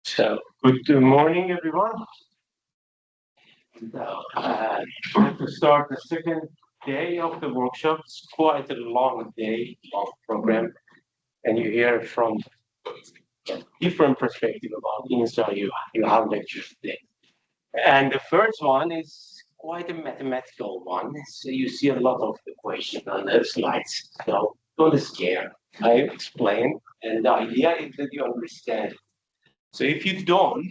So, good morning, everyone. I have to start the second day of the workshop. It's quite a long day, long program, and you hear from a different perspective about InSAR. You have lectures today. And the first one is quite a mathematical one. So you see a lot of the question on the slides. So don't scare. I explain, and the idea is that you understand. So if you don't,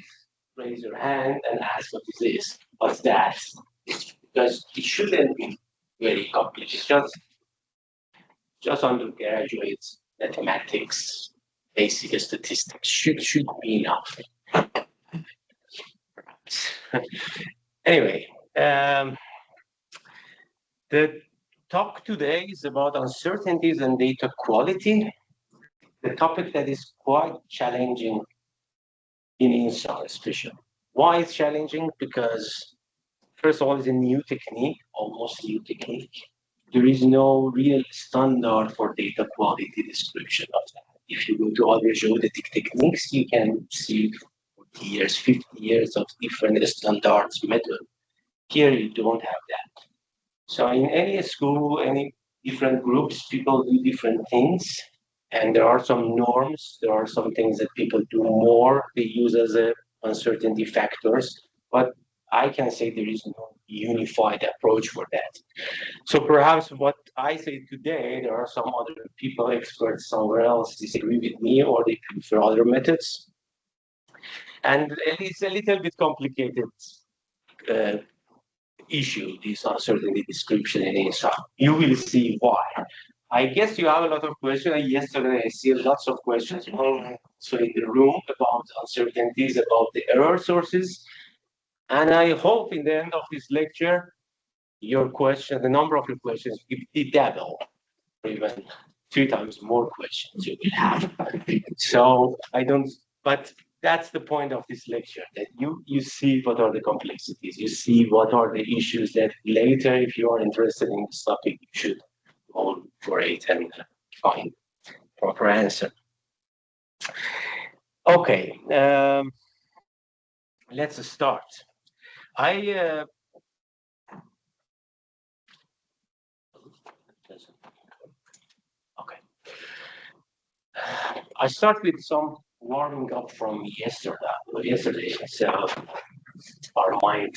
raise your hand and ask what is this? What's that? Because it shouldn't be very complicated. It's just undergraduate mathematics, basic statistics should be enough. Anyway, the talk today is about uncertainties and data quality, the topic that is quite challenging in InSAR especially. Why it's challenging? Because first of all, it's a new technique, almost new technique. There is no real standard for data quality description of that. If you go to other geodetic techniques, you can see 40 years, 50 years of different standards method. Here you don't have that. So in any school, any different groups, people do different things. And there are some norms. There are some things that people do more. They use as a uncertainty factors. But I can say there is no unified approach for that. So perhaps what I say today, there are some other people, experts somewhere else disagree with me or they prefer other methods. And it's a little bit complicated issue, this uncertainty description in InSAR. You will see why. I guess you have a lot of questions. Yesterday, I see lots of questions also in the room about uncertainties, about the error sources. And I hope in the end of this lecture, your question, the number of your questions will be double, or even 3 times more questions you will have. So I don't, but that's the point of this lecture, that you see what are the complexities, you see what are the issues that later, if you are interested in this topic, you should go for it and find proper answer. Okay, let's start. I start with some warming up from yesterday. So our mind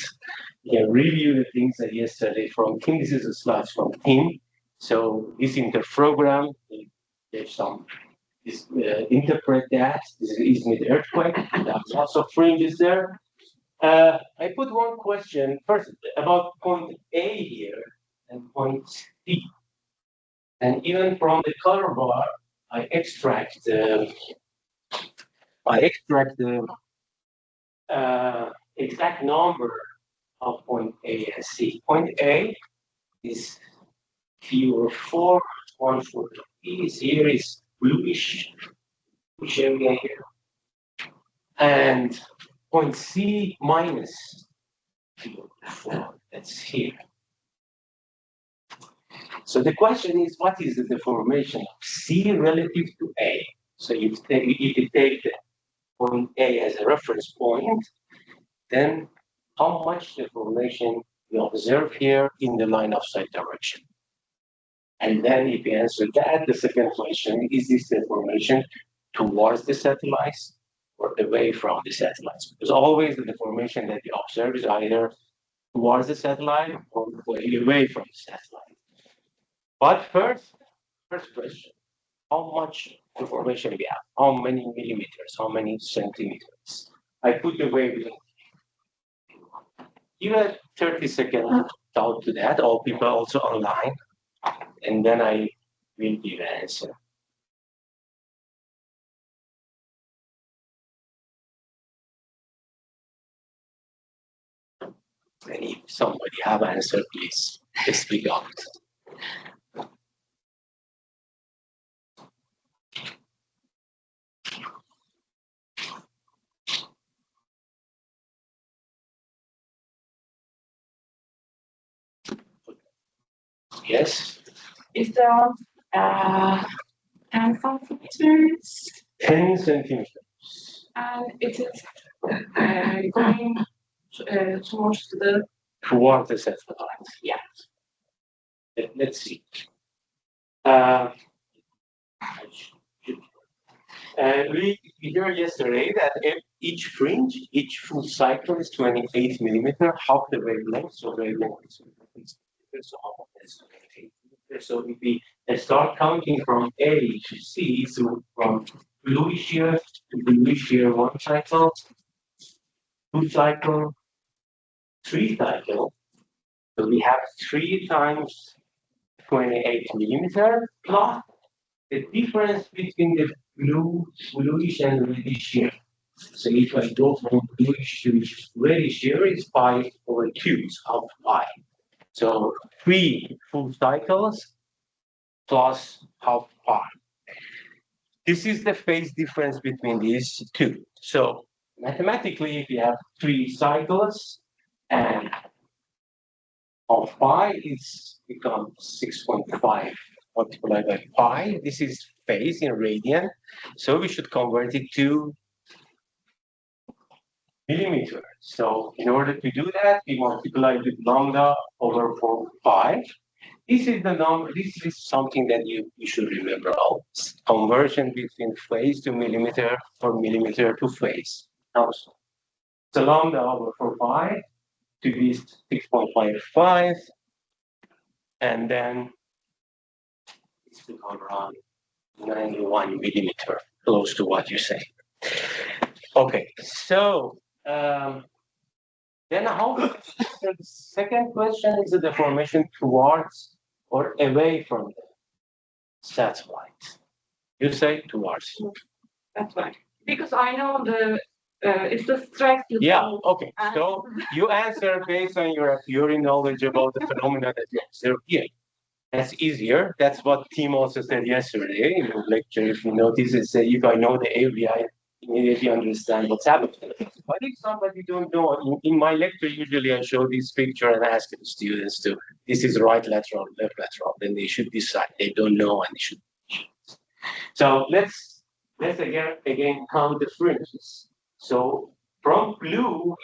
can review the things that yesterday from Tim. This is a slide from Tim. So this interprogram, there's some interpret that. This is Izmit earthquake. There's lots of fringes there. I put one question first about point A here and point C. And even from the color bar, I extract the exact number of point A and C. Point A is Q4, 140. Here is bluish area here. And point C minus Q4, that's here. So the question is, what is the deformation of C relative to A? So if you take the point A as a reference point, then how much deformation you observe here in the line of sight direction? And then if you answer that, the second question, is this deformation towards the satellites or away from the satellites? Because always the deformation that you observe is either towards the satellite or away from the satellite. But first question, how much deformation we have? How many millimeters? How many centimeters? I put the wavelength. Give a 30-second thought to that, all people also online, and then I will give an answer. And if somebody have an answer, please speak out. Yes? If there are uh, 10 centimeters. 10 centimeters. And it is going towards the satellite. Yeah. Let's see. Uh, we heard yesterday that each fringe, each full cycle is 28 millimeter, half the wavelength. So wavelength is so half is 28 millimeter. So if we start counting from A to C, so from bluish here to bluish here, one cycle, two cycle, three cycle. So we have 3 times 28 millimeter plus the difference between the bluish and reddish here. So if I go from bluish to reddish here, it's pi over 2 of pi. So 3 full cycles plus half pi. This is the phase difference between these two. So mathematically, if you have 3 cycles and half pi, it's become 6.5 multiplied by pi. This is phase in radian. So we should convert it to millimeter. So in order to do that, we multiply with lambda over 4 pi. This is the number, this is something that you should remember always. Conversion between phase to millimeter or millimeter to phase. Also, so lambda over 4 pi to be 6.55, and then it's become around 91 millimeter, close to what you say. Okay, so then how the second question is the deformation towards or away from the satellite. You say towards. That's right. Because I know it's the stress. Yeah, okay. So you answer based on your knowledge about the phenomena that you observe here. That's easier. That's what Tim also said yesterday in the lecture. If you notice, it said if I know the area, I immediately understand what's happening. But if somebody don't know, in my lecture, usually I show this picture and ask the students to, this is right lateral, left lateral. Then they should decide. They don't know and they should. So let's again count the fringes. So from blue,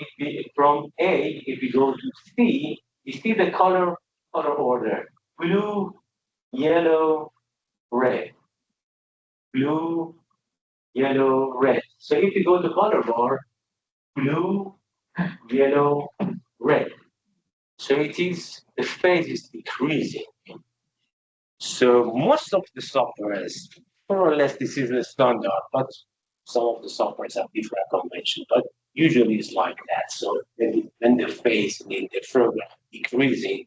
from A, if we go to C, you see the color order: blue, yellow, red, blue, yellow, red. So if you go to color bar, blue, yellow, red. So it is the phase is decreasing. So most of the softwares, more or less, this is the standard, but some of the softwares have different convention, but usually it's like that. So when the phase in the program decreasing,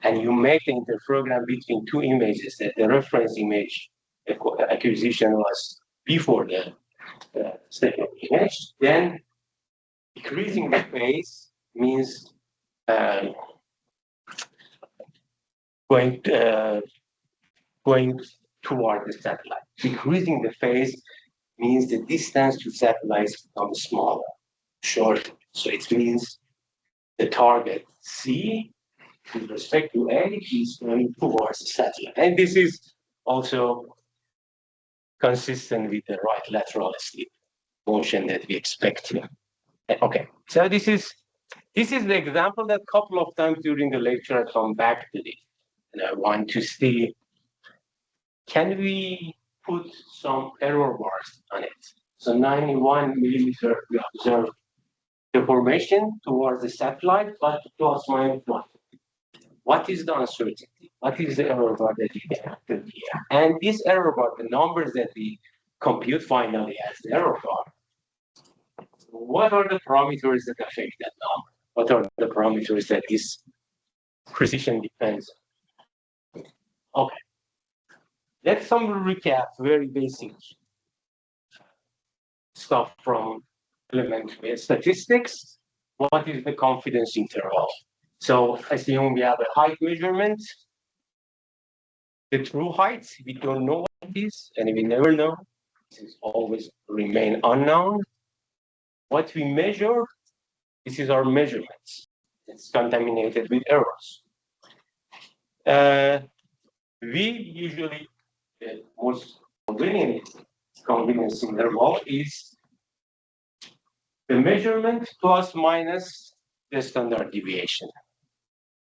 and you make the interprogram between two images, that the reference image acquisition was before the second image, then decreasing the phase means going going toward the satellite. Decreasing the phase means the distance to satellites becomes smaller, shorter. So it means the target C with respect to A is going towards the satellite. And this is also consistent with the right lateral slip motion that we expect here. Okay, so this is the example that a couple of times during the lecture I come back to this. And I want to see, can we put some error bars on it? So 91 millimeter, we observe deformation towards the satellite, but plus minus 1. What is the uncertainty? What is the error bar that you can put here? And this error bar, the numbers that we compute finally as the error bar, what are the parameters that affect that number? What are the parameters that this precision depends on? Okay. Let's some recap, very basic stuff from elementary statistics. What is the confidence interval? So assume we have a height measurement. The true height, we don't know what it is, and we never know. This is always remain unknown. What we measure, this is our measurements. It's contaminated with errors. We usually the most convenience interval is the measurement plus minus the standard deviation.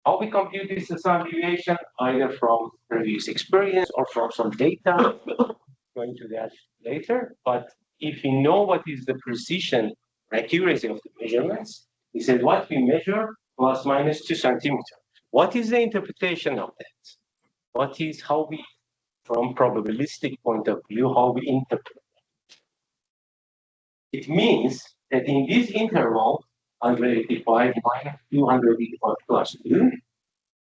How we compute this standard deviation, either from previous experience or from some data, going to that later. But if we know what is the precision or accuracy of the measurements, we said what we measure plus minus 2 centimeters. What is the interpretation of that? What is how we, from probabilistic point of view, how we interpret? It means that in this interval, 185 minus 285 plus 2,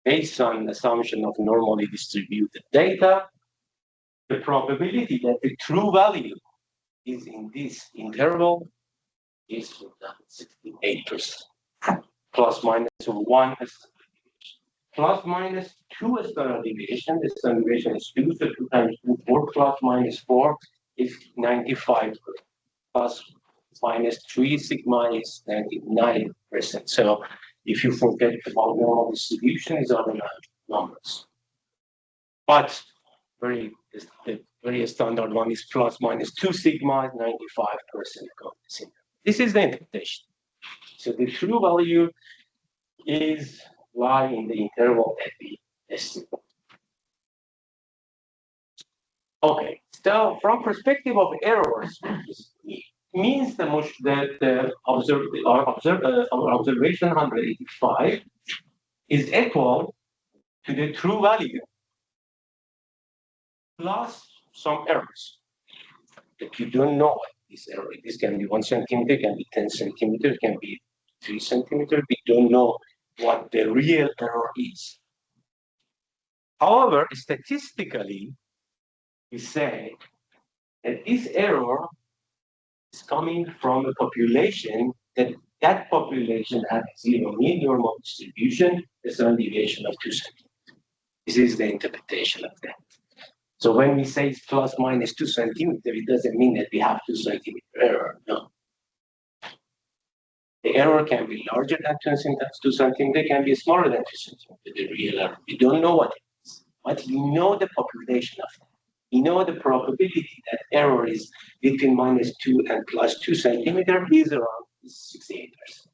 based on assumption of normally distributed data, the probability that the true value is in this interval is 68%, plus minus 1 plus minus 2 standard deviation. The standard deviation is 2, so 2 times 2, 4 plus minus 4 is 95%, plus minus 3 sigma is 99%. So if you forget about normal distribution, is other numbers. But the very standard one is plus minus 2 sigma, 95%. This is the interpretation. So the true value is lie in the interval that we estimate. Okay, so from perspective of errors, it means the observation 185 is equal to the true value plus some errors that you don't know what this error. This can be 1 centimeter, can be 10 centimeters, can be 3 centimeters. We don't know what the real error is. However, statistically, we say that this error is coming from a population that population has zero mean normal distribution, a standard deviation of 2 centimeters. This is the interpretation of that. So when we say it's plus minus 2 centimeters, it doesn't mean that we have 2 centimeter error. No. The error can be larger than 2 centimeters, it can be smaller than 2 centimeters, the real error. We don't know what it is, but we know the population of that. We know the probability that error is between minus 2 and plus 2 centimeters is around 68%.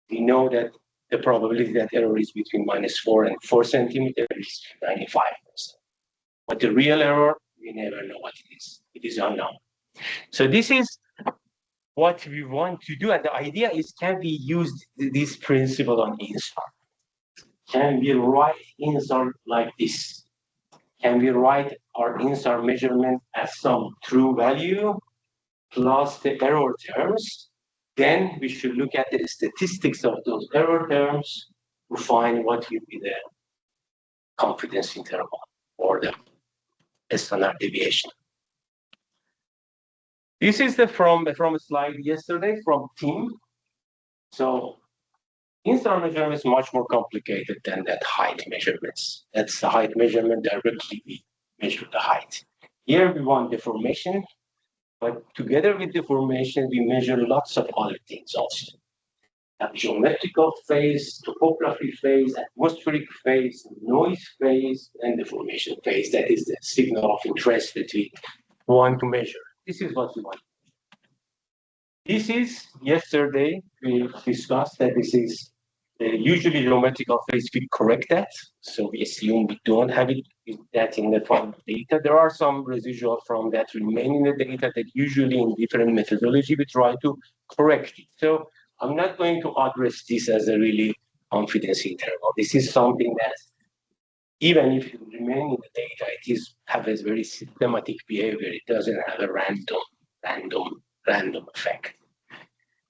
We know that the probability that error is between minus 4 and 4 centimeters is 95%. But the real error, we never know what it is. It is unknown. So this is what we want to do. And the idea is, can we use this principle on InSAR? Can we write InSAR like this? Can we write our InSAR measurement as some true value plus the error terms? Then we should look at the statistics of those error terms to find what will be the confidence interval or the standard deviation. This is from a slide yesterday from Tim. So InSAR measurement is much more complicated than that height measurements. That's the height measurement, directly we measure the height. Here we want deformation, but together with deformation, we measure lots of other things also. Geometrical phase, topography phase, atmospheric phase, noise phase, and deformation phase. That is the signal of interest that we want to measure. This is what we want. This is, yesterday, we discussed that this is usually geometrical phase, we correct that. So we assume we don't have that in the final data. There are some residual from that remain in the data that usually in different methodology, we try to correct it. So I'm not going to address this as a really confidence interval. This is something that, even if it remains in the data, it is have a very systematic behavior. It doesn't have a random effect.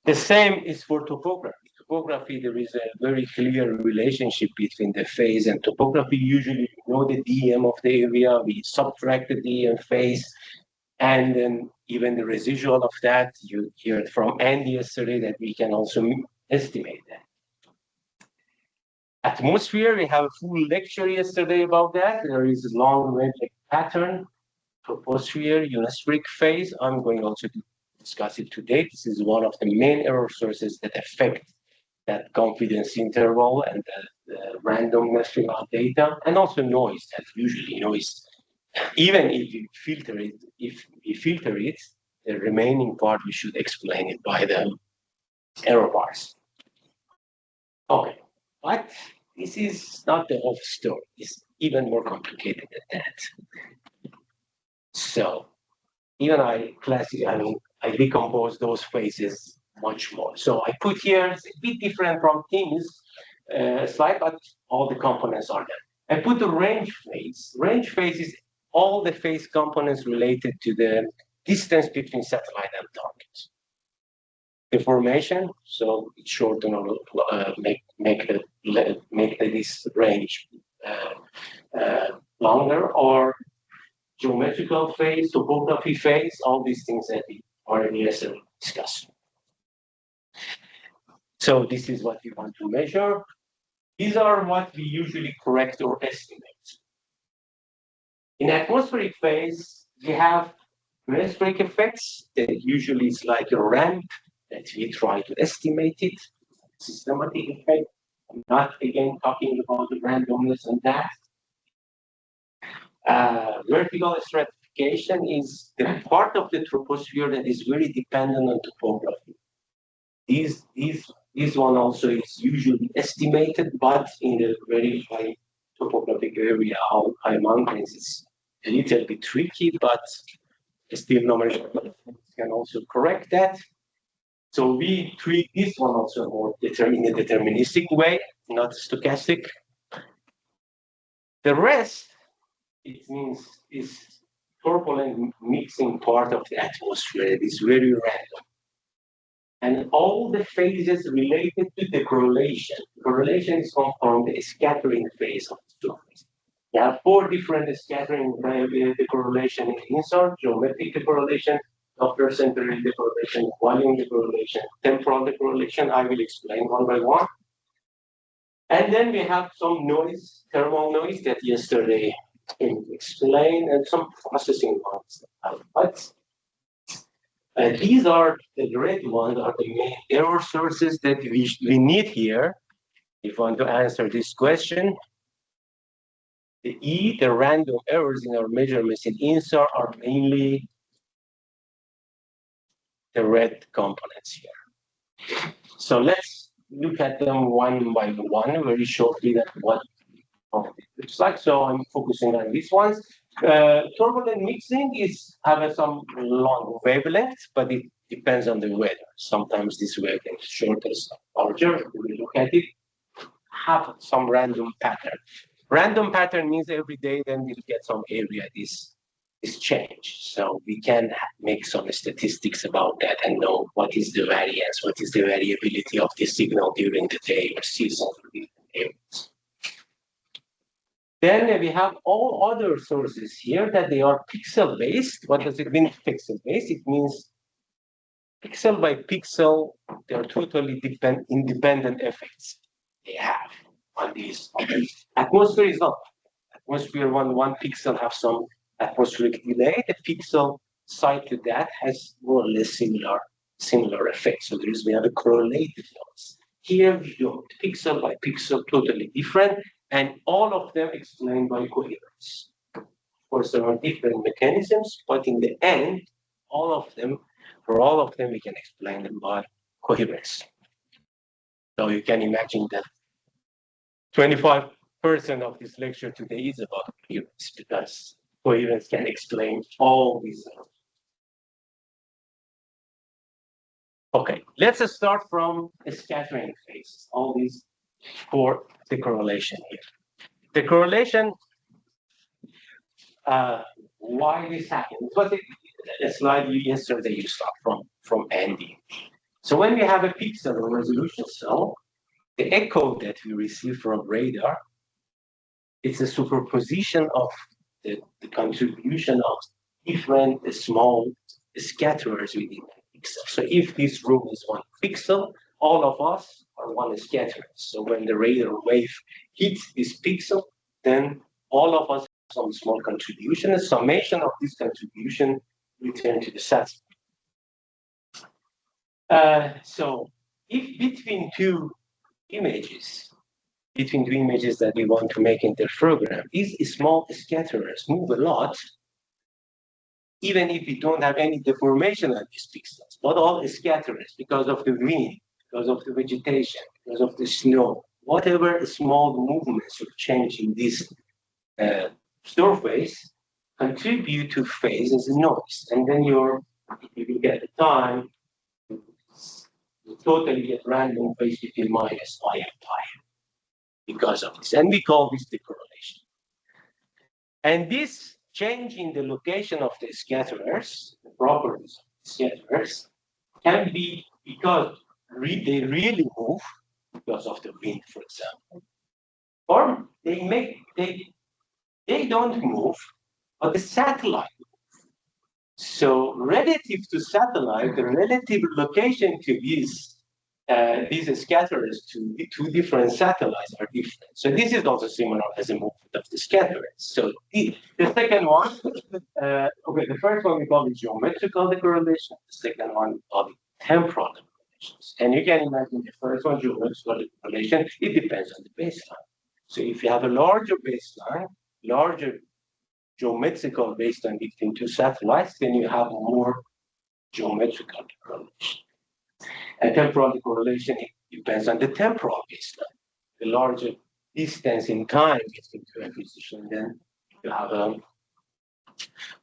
The same is for topography. Topography, there is a very clear relationship between the phase and topography. Usually, we know the DM of the area, we subtract the DM phase, and then even the residual of that, you heard from Andy yesterday that we can also estimate that. Atmosphere, we have a full lecture yesterday about that. There is a long wavelength pattern, troposphere, ionospheric phase. I'm going also to discuss it today. This is one of the main error sources that affect that confidence interval and the randomness of data, and also noise. That usually noise even if we filter it, the remaining part we should explain it by the error bars. Okay, but this is not the whole story. It's even more complicated than that. So even I decompose those phases much more. So I put here, it's a bit different from Tim's slide, but all the components are there. I put the range phase. Range phase is all the phase components related to the distance between satellite and target. The formation, so it's shorten or make this range longer, or geometrical phase, topography phase, all these things that we already discussed. So this is what we want to measure. These are what we usually correct or estimate. In atmospheric phase, we have atmospheric effects that usually is like a ramp that we try to estimate it. Systematic effect. I'm not again talking about the randomness and that. Vertical stratification is the part of the troposphere that is very dependent on topography. This one also is usually estimated, but in a very high topographic area, high mountains, it's a little bit tricky, but still numerical can also correct that. So we treat this one also more in a deterministic way, not stochastic. The rest, it means, is turbulent mixing part of the atmosphere. It is very random. And all the phases related to the correlation. Correlation is from the scattering phase of the surface. You have 4 different scattering correlation in InSAR: geometric decorrelation, Doppler center decorrelation, volume decorrelation, temporal decorrelation. I will explain one by one. And then we have some noise, thermal noise that yesterday explained, and some processing ones. But these are the red ones, are the main error sources that we need here if we want to answer this question. The random errors in our measurements in InSAR are mainly the red components here. So let's look at them one by one very shortly, that what it looks like. So I'm focusing on these ones. Turbulent mixing have some long wavelength, but it depends on the weather. Sometimes this wavelength is shorter, larger. We look at it, have some random pattern. Random pattern means every day then we'll get some area this change. So we can make some statistics about that and know what is the variance, what is the variability of the signal during the day or season for different areas. Then we have all other sources here that they are pixel-based. What does it mean, pixel-based? It means pixel by pixel, they are totally independent effects they have on these. Atmosphere is not. Atmosphere, one pixel have some atmospheric delay. The pixel side to that has more or less similar effects. So we have a correlated noise. Here we don't. Pixel by pixel, totally different, and all of them explained by coherence. Of course, there are different mechanisms, but in the end, for all of them, we can explain them by coherence. So you can imagine that 25% of this lecture today is about coherence, because coherence can explain all these things. Okay, let's start from a scattering phase, all these for the correlation here. The correlation, why this happened? It was a slide yesterday you saw from Andy. So when we have a pixel or resolution cell, the echo that we receive from radar, it's a superposition of the contribution of different small scatterers within the pixel. So if this room is 1 pixel, all of us are 1 scatterer. So when the radar wave hits this pixel, then all of us have some small contribution. A summation of this contribution return to the satellite. So if between two images that we want to make interferogram, these small scatterers move a lot, even if you don't have any deformation at these pixels, but all scatterers because of the wind, because of the vegetation, because of the snow, whatever small movements or change in this surface contribute to phase as a noise. And then if you get the time, you totally get random phase between minus I and pi because of this. And we call this the correlation. And this change in the location of the scatterers, the properties of the scatterers, can be because they really move because of the wind, for example, or they don't move, but the satellite. So relative to satellite, the relative location to these scatterers to the two different satellites are different. So this is also similar as a movement of the scatterers. So the second one, okay, the first one we call it geometrical decorrelation. The second one we call it temporal decorrelations. And you can imagine the first one, geometrical decorrelation, it depends on the baseline. So if you have a larger baseline, larger geometrical baseline between two satellites, then you have more geometrical decorrelation. And temporal decorrelation depends on the temporal baseline. The larger distance in time between two acquisitions, then you have a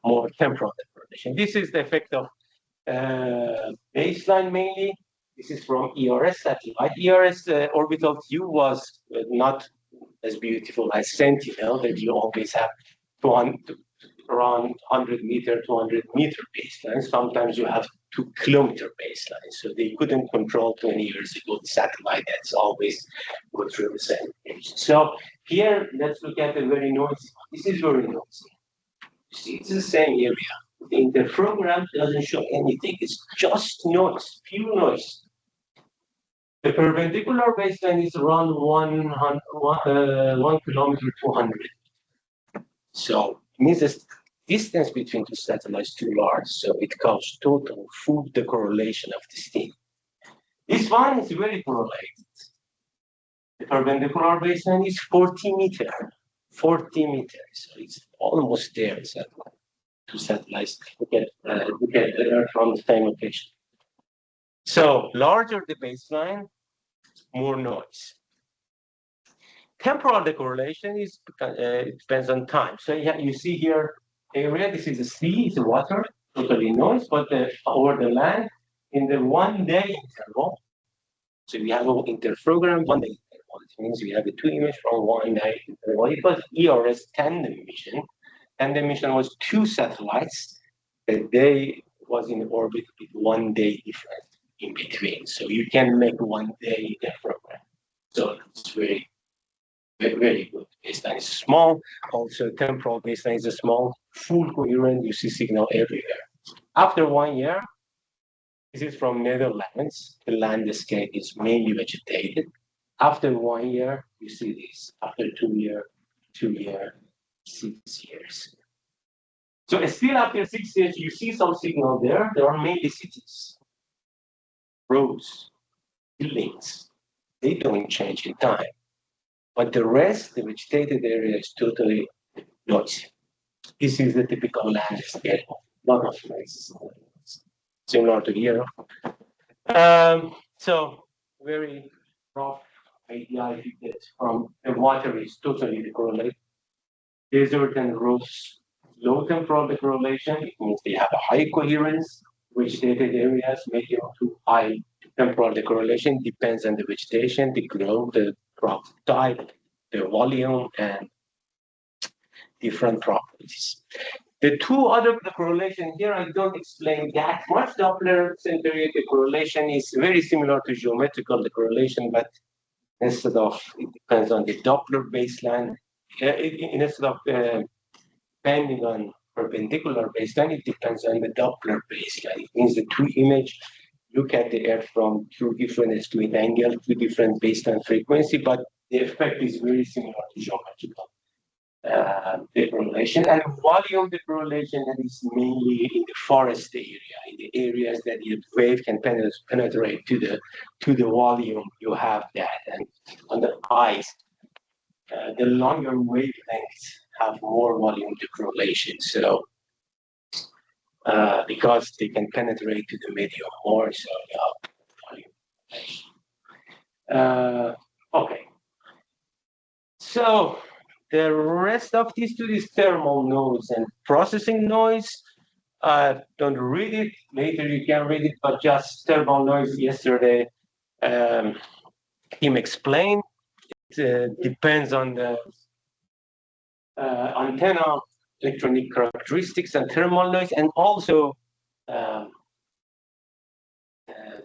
more temporal decorrelation. This is the effect of baseline mainly. This is from ERS satellite. ERS orbital view was not as beautiful as Sentinel, that you always have around 100 meter, 200-meter baseline. Sometimes you have 2-kilometer baseline. So they couldn't control 20 years ago the satellite that's always go through the same range. So here, let's look at the very noisy. This is very noisy. You see, it's the same area. The interferogram doesn't show anything. It's just noise, pure noise. The perpendicular baseline is around 1 kilometer to 100. So it means the distance between two satellites is too large, so it causes total full decorrelation of this thing. This one is very correlated. The perpendicular baseline is 40 meters. 40 meters, so it's almost there. Two satellites get from the same location. So larger the baseline, more noise. Temporal decorrelation is it depends on time. So you see here area. This is the sea, it's the water, totally noise. But over the land, in the 1 day interval, so we have an interferogram 1 day interval. It means we have a 2 image from 1 day interval. It was ERS tandem mission. Tandem mission was 2 satellites. The day was in orbit with 1 day difference in between. So you can make 1 day interferogram. So it's very good. Baseline is small. Also, temporal baseline is a small, full coherent. You see signal everywhere. After 1 year, this is from Netherlands. The landscape is mainly vegetated. After 1 year, you see this. After 2 years, 6 years. So still after 6 years, you see some signal there. There are mainly cities, roads, buildings. They don't change in time. But the rest, the vegetated area is totally noisy. This is the typical landscape. Lot of noise, similar to here. So very rough idea if you get from the water is totally decorrelated. Desert and rocks, low temporal decorrelation, it means they have a high coherence. Vegetated areas, medium to high temporal decorrelation depends on the vegetation, the growth, the crop type, the volume, and different properties. The two other decorrelation here, I don't explain that much. Doppler centered decorrelation is very similar to geometrical decorrelation, but instead of, it depends on the Doppler baseline. Instead of depending on perpendicular baseline, it depends on the Doppler baseline. It means the two image look at the Earth from two different split angle, two different baseline frequency, but the effect is very similar to geometrical decorrelation. And volume decorrelation that is mainly in the forest area, in the areas that the wave can penetrate to the volume, you have that. And on the ice, the longer wavelengths have more volume decorrelation. So because they can penetrate to the medium more. So, okay. So the rest of these two is thermal noise and processing noise. Don't read it. Later you can read it, but just thermal noise yesterday. Him explained. It depends on the antenna electronic characteristics and thermal noise, and also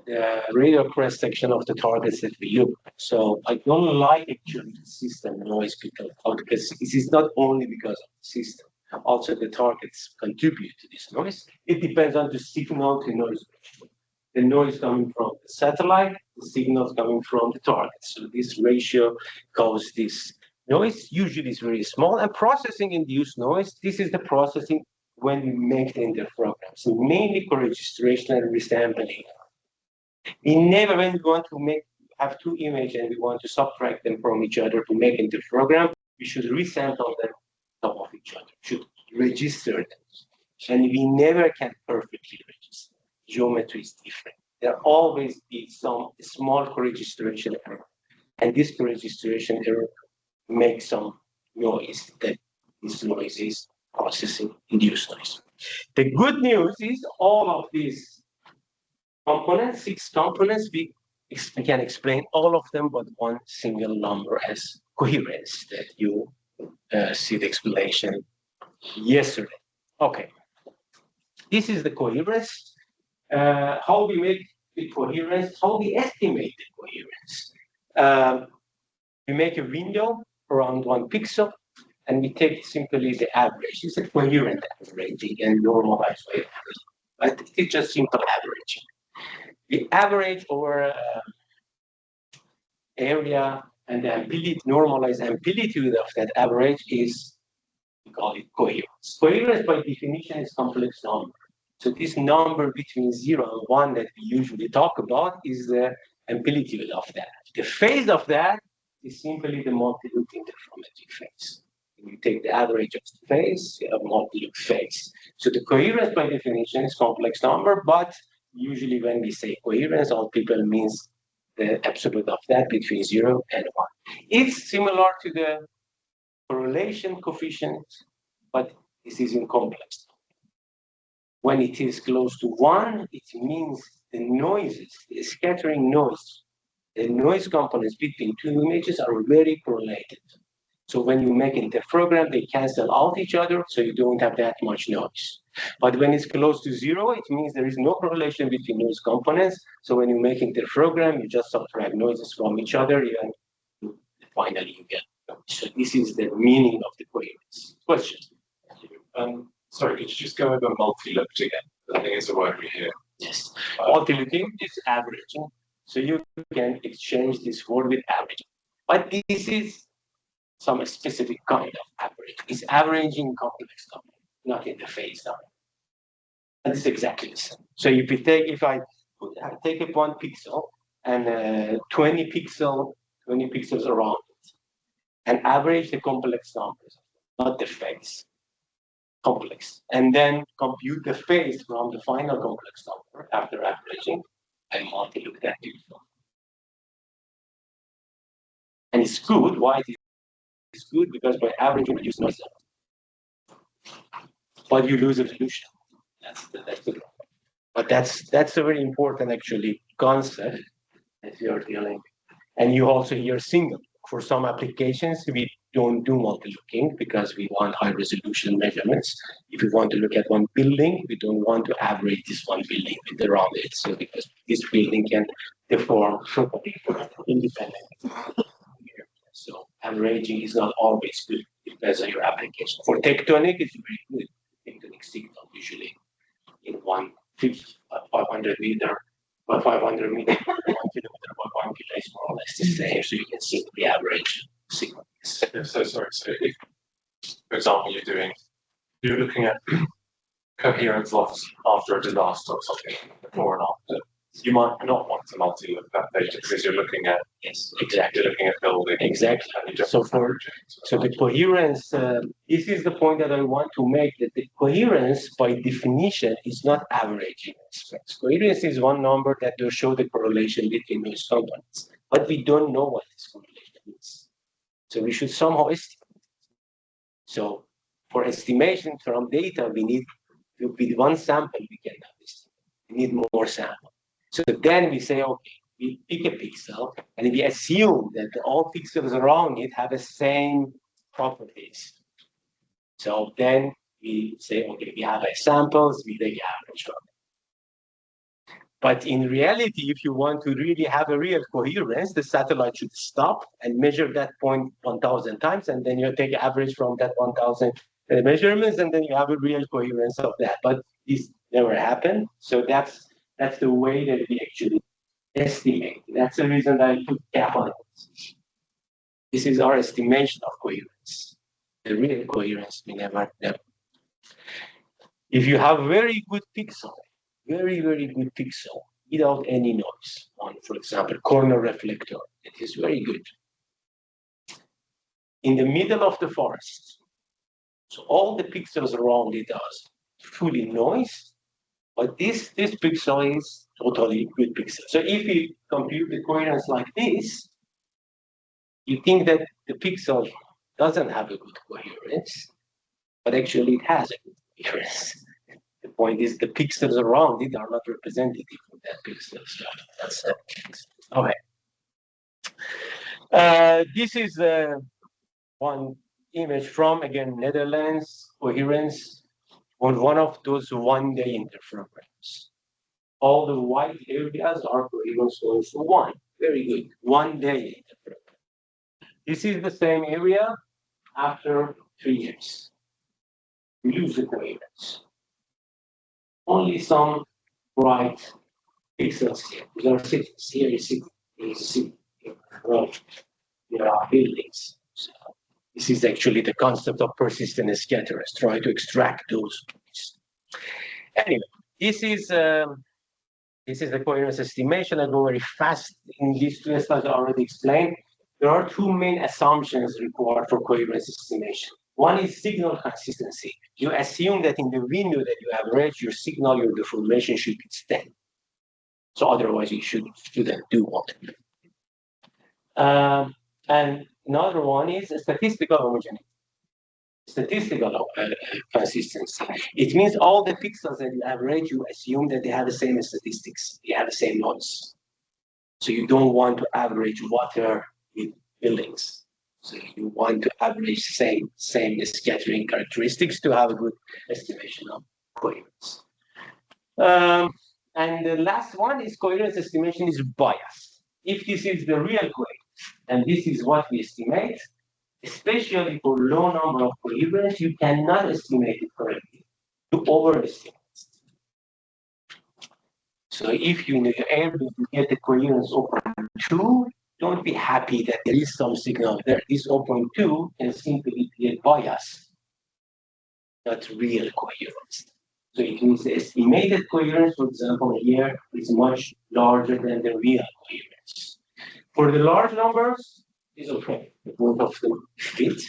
the radar cross section of the targets that we look. So I don't like actually the system noise because this is not only because of the system, also the targets contribute to this noise. It depends on the signal to noise ratio. The noise coming from the satellite, the signals coming from the target. So this ratio causes this noise. Usually it's very small. And processing induced noise, this is the processing when we make the interprogram. So mainly for registration and resampling. We never, when we want to have two images and we want to subtract them from each other to make interprogram, we should resample them top of each other, should register them. And we never can perfectly register. Geometry is different. There always be some small co-registration error. And this co-registration error makes some noise. That this noise is processing induced noise. The good news is all of these components, 6 components, we can explain all of them, but one single number as coherence that you see the explanation yesterday. Okay. This is the coherence. How we make the coherence, how we estimate the coherence. We make a window around 1 pixel, and we take simply the average. It's a coherent averaging and normalized way of averaging. But it's just simple averaging. We average over area, and the normalized amplitude of that average is, we call it coherence. Coherence by definition is complex number. So this number between 0 and 1 that we usually talk about is the amplitude of that. The phase of that is simply the multi-loop interferometric phase. You take the average of the phase, you have multi-loop phase. So the coherence by definition is complex number, but usually when we say coherence, all people means the absolute of that between 0 and 1. It's similar to the correlation coefficient, but this is in complex. When it is close to 1, it means the noises, the scattering noise, the noise components between two images are very correlated. So when you make interferogram, they cancel out each other, so you don't have that much noise. But when it's close to 0, it means there is no correlation between noise components. So when you make interferogram, you just subtract noises from each other, and finally you get noise. So this is the meaning of the coherence. Question? Sorry, could you just go over multi-looped again? I think it's a word we hear. Yes. Multi-looking is averaging. So you can exchange this word with averaging. But this is some specific kind of average. It's averaging complex number, not in the phase number. And it's exactly the same. So if I take up 1 pixel and 20 pixels around it, and average the complex numbers, not the phase. Complex, and then compute the phase from the final complex number after averaging, and multi-loop that pixel. And it's good. Why it's good? Because by averaging, you reduce noise, but you lose resolution. That's the problem. But that's a very important actually concept that you are dealing. And you also hear single. For some applications, we don't do multi-looking because we want high resolution measurements. If we want to look at one building, we don't want to average this one building with around it. So because this building can deform independently. So averaging is not always good. It depends on your application. For tectonic, it's very good. Tectonic signal usually in 500 meter. But 500 meter, 1 kilometer, 1 kilo is more or less the same. So you can see the average signal. Yeah, so sorry. So if, for example, you're looking at coherence loss after a disaster or something, before and after. You might not want to multi-look that data because you're looking at exactly. you're looking at building Exactly. and you don't So have for averaging. so the coherence, this is the point that I want to make, that the coherence by definition is not averaging space. Coherence is one number that will show the correlation between those components, but we don't know what this correlation is. So we should somehow estimate. So for estimation from data, we need to, with one sample, we cannot estimate. We need more samples. So then we say, okay, we pick a pixel and we assume that all pixels around it have the same properties. So then we say, okay, we have samples, we take average from it. But in reality, if you want to really have a real coherence, the satellite should stop and measure that point 1,000 times, and then you take average from that 1,000 measurements, and then you have a real coherence of that. But this never happened. So that's the way that we actually estimate. That's the reason that I took cap on it. This is our estimation of coherence. The real coherence we never know. If you have very good pixel, very good pixel, without any noise, on, for example, corner reflector, it is very good. In the middle of the forest, so all the pixels around it are fully noise, but this pixel is totally good pixel. So if you compute the coherence like this, you think that the pixel doesn't have a good coherence, but actually it has a good coherence. The point is the pixels around it are not representative of that pixel. So that's okay. This is one image from, again, Netherlands, coherence on one of those one-day interferograms. All the white areas are coherence going for one. Very good. 1 day interferogram. This is the same area after 3 years. We lose the coherence. Only some bright pixels here. There are cities. Here you see there are buildings. So this is actually the concept of persistent scatterers. Try to extract those points. Anyway, this is the coherence estimation. I go very fast in these two slides. I already explained. There are two main assumptions required for coherence estimation. One is signal consistency. You assume that in the window that you average, your signal, your deformation should be steady. So otherwise, you shouldn't do what. And another one is statistical homogeneity. Statistical consistency. It means all the pixels that you average, you assume that they have the same statistics, they have the same noise. So you don't want to average water with buildings. So you want to average same scattering characteristics to have a good estimation of coherence. And the last one is coherence estimation is bias. If this is the real coherence, and this is what we estimate, especially for low number of coherence, you cannot estimate it correctly. You overestimate. So if you're able to get the coherence 0.2, don't be happy that there is some signal there. This 0.2 can simply be a bias, not real coherence. So it means the estimated coherence, for example, here is much larger than the real coherence. For the large numbers, it's okay. Both of them fit.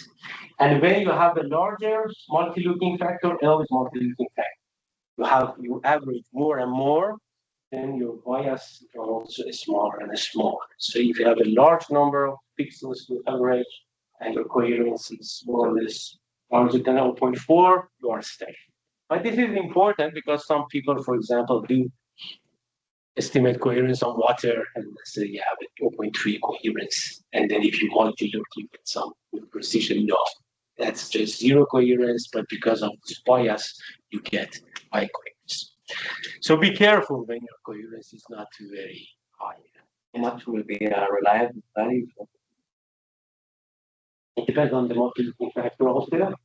And when you have a larger multi-looking factor, L is multi-looking factor. You average more and more, then your bias is also smaller and smaller. So if you have a large number of pixels to average and your coherence is more or less larger than 0.4, you are steady. But this is important because some people, for example, do estimate coherence on water, and let's say you have a 0.3 coherence, and then if you multi-look, you get some precision. No, that's just zero coherence, but because of this bias, you get high coherence. So be careful when your coherence is not very high. And what will be a reliable value? It depends on the multi-looking factor also.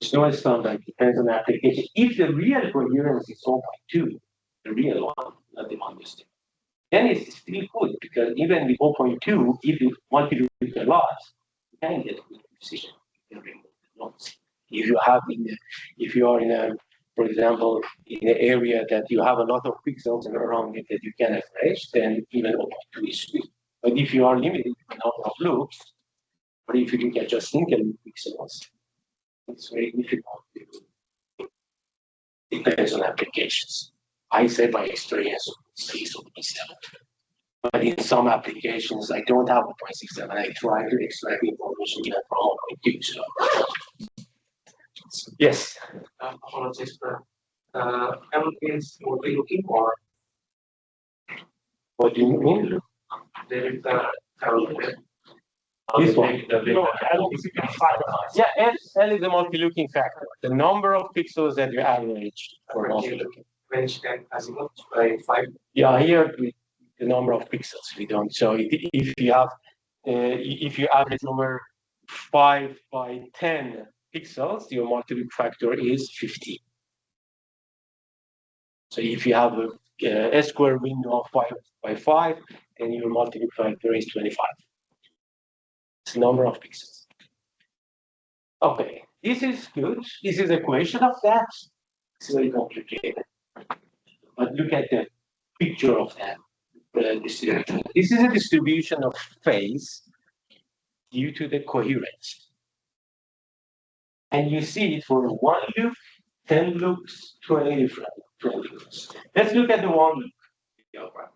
There's no standard, it depends on the application. If the real coherence is 0.2, the real one, not the understatement, then it's still good because even with 0.2, if you multi-look a lot, you can get good precision. You can remove the noise. If you are in a for example, in an area that you have a lot of pixels around it that you can average, then even 0.2 is good. But if you are limited to the number of loops, or if you look at just single loop pixels, it's very difficult. Depends on applications. I say by experience, 6 or 0.7. But in some applications, I don't have a 0.67. I try to extract information even from 0.2. So. Yes. Apologies for M is only looking for What do you mean? there is the This one. No, Yeah, L is the multi-looking factor. The number of pixels that you average for multi-looking. range and azimuth by 5. Yeah, here the number of pixels we don't. So if you have, if you average over 5 by 10 pixels, your multi-look factor is 50. So if you have a square window of 5 by 5, then your multi-look factor is 25. It's the number of pixels. Okay, this is good. This is a equation of that. It's very complicated. But look at the picture of that distribution. This is a distribution of phase due to the coherence. And you see it for 1 loop, 10 loops, 20 different loops. Let's look at the 1 loop diagram.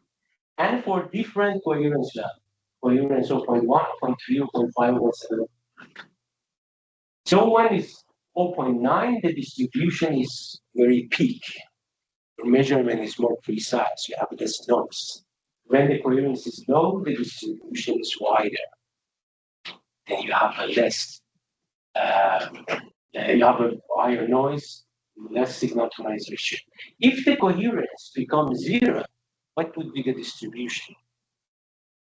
And for different coherence levels, coherence 0.1, 0.3, 0.5, 0.7. So when it's 0.9, the distribution is very peak. Your measurement is more precise. You have less noise. When the coherence is low, the distribution is wider. Then you have a less, you have a higher noise, less signal to noise ratio. If the coherence becomes 0, what would be the distribution?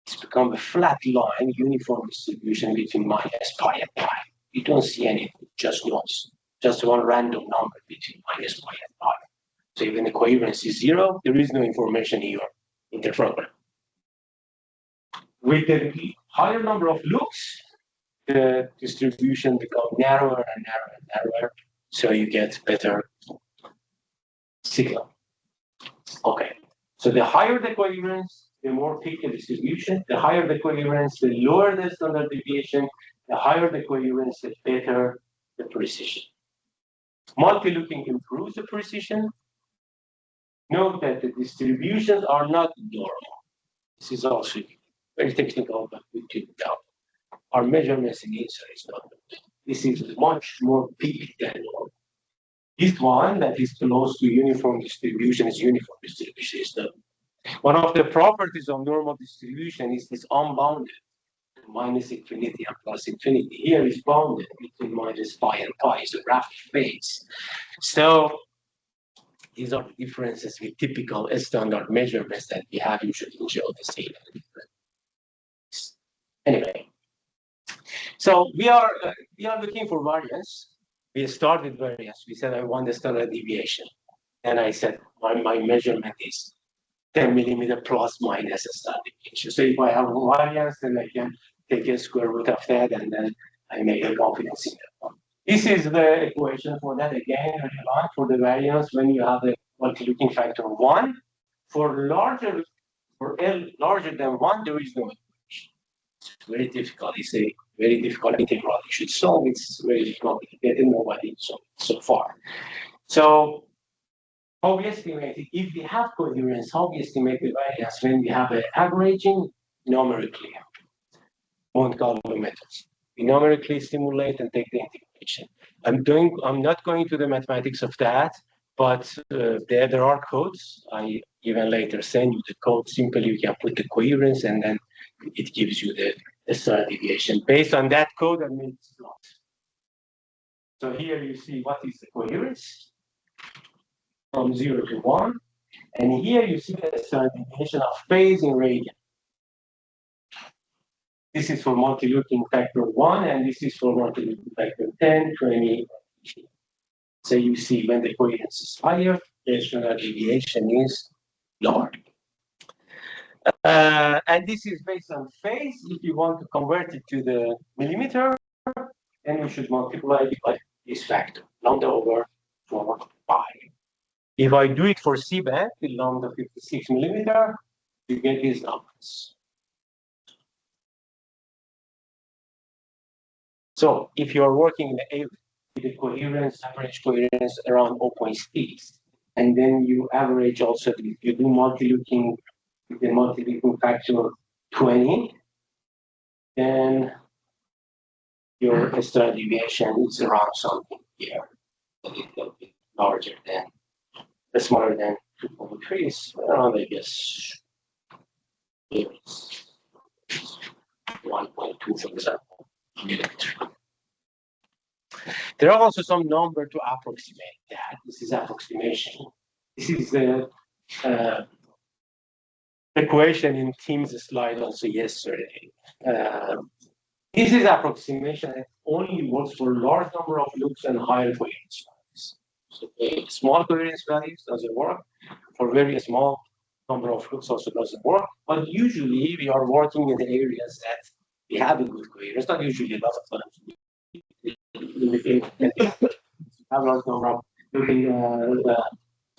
It's become a flat line, uniform distribution between minus pi and pi. You don't see anything, just noise, just one random number between minus pi and pi. So even the coherence is 0, there is no information in your interferometer. With the higher number of loops, the distribution becomes narrower and narrower and narrower, so you get better signal. Okay, so the higher the coherence, the more peak the distribution. The higher the coherence, the lower the standard deviation. The higher the coherence, the better the precision. Multi-looking improves the precision. Note that the distributions are not normal. This is also very technical, but we can tell. Our measurements in InSAR is not good. This is much more peak than normal. This one that is close to uniform distribution is uniform distribution. Is not. One of the properties of normal distribution is this unbounded, minus infinity and plus infinity. Here is bounded between minus pi and pi, is a rough phase. So these are the differences with typical standard measurements that we have usually in geodesy. Anyway, so we are looking for variance. We started variance. We said I want the standard deviation, and I said my measurement is 10 millimeter plus minus a standard deviation. So if I have a variance, then I can take a square root of that, and then I make a confidence interval. This is the equation for that again, relevant for the variance when you have a multi-looking factor 1. For L larger than 1, there is no equation. It's very difficult. It's a very difficult integral you should solve. It's very complicated. Nobody solved it so far. So how we estimate it? If we have coherence, how we estimate the variance when we have an averaging numerically? Monte Carlo methods. We numerically simulate and take the integration. I'm not going to the mathematics of that, but there are codes. I even later send you the code. Simply you can put the coherence and then it gives you the standard deviation. Based on that code, I made this plot. So here you see what is the coherence from 0 to 1. And here you see the standard deviation of phase in radian. This is for multi-looking factor 1, and this is for multi-looking factor 10, 20. So you see when the coherence is higher, the standard deviation is lower. And this is based on phase. If you want to convert it to the millimeter, then you should multiply it by this factor, lambda over 4 pi. If I do it for C-band with lambda 56 millimeter, you get these numbers. So if you are working in the area with the coherence, average coherence around 0.6, and then you average also, you do multi-looking with the multi-looking factor 20, then your standard deviation is around something here, a little bit larger than, smaller than 2.3, is around, I guess, 1.2, for example, millimeter. There are also some number to approximate that. This is approximation. This is the equation in Tim's slide also yesterday. This is approximation that only works for large number of loops and higher coherence values. So small coherence values doesn't work. For very small number of loops also doesn't work. But usually we are working in the areas that we have a good coherence. Not usually, a lot of times. Have a large number of looking the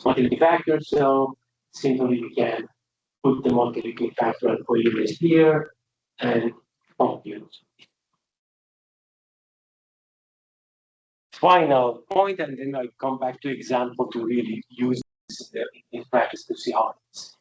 multi-looking factor. So simply we can put the multi-looking factor and coherence here and compute. Final point, and then I come back to example to really use this in practice to see how it is.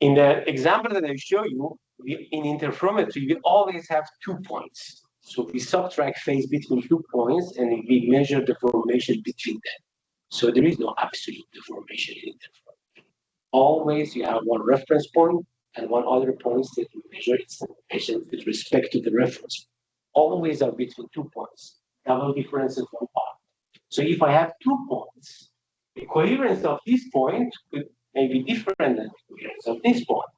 In the example that I show you, in interferometry, we always have 2 points. So we subtract phase between 2 points and we measure the deformation between them. So there is no absolute deformation in interferometry. Always you have one reference point and one other point that you measure its deformation with respect to the reference. Always are between 2 points. Double differences one part. So if I have 2 points, the coherence of this point may be different than the coherence of this point.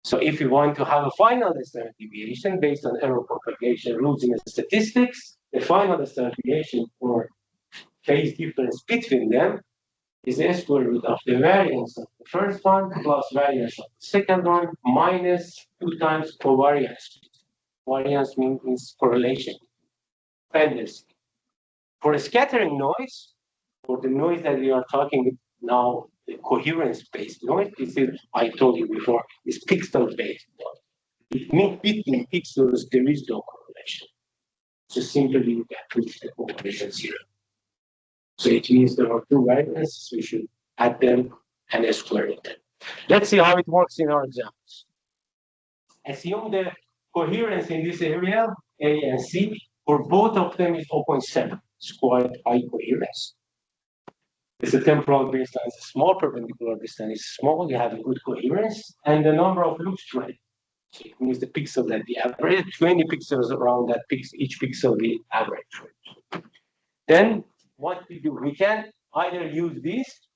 So if you want to have a final standard deviation based on error propagation rules in statistics, the final standard deviation for phase difference between them is the square root of the variance of the first one plus variance of the second one minus 2 times covariance. Variance means correlation. Dependency. For a scattering noise, for the noise that we are talking now, the coherence-based noise, this is, I told you before, is pixel-based noise. It means between pixels, there is no correlation. So simply you can put the correlation 0. So it means there are 2 variances, we should add them and square it. Let's see how it works in our examples. Assume the coherence in this area, A and C, for both of them is 0.7. It's quite high coherence. If the temporal baseline is small, perpendicular baseline is small, you have a good coherence, and the number of loops 20. So it means the pixel that we average, 20 pixels around that pixel, each pixel we average. Then what we do, we can either use this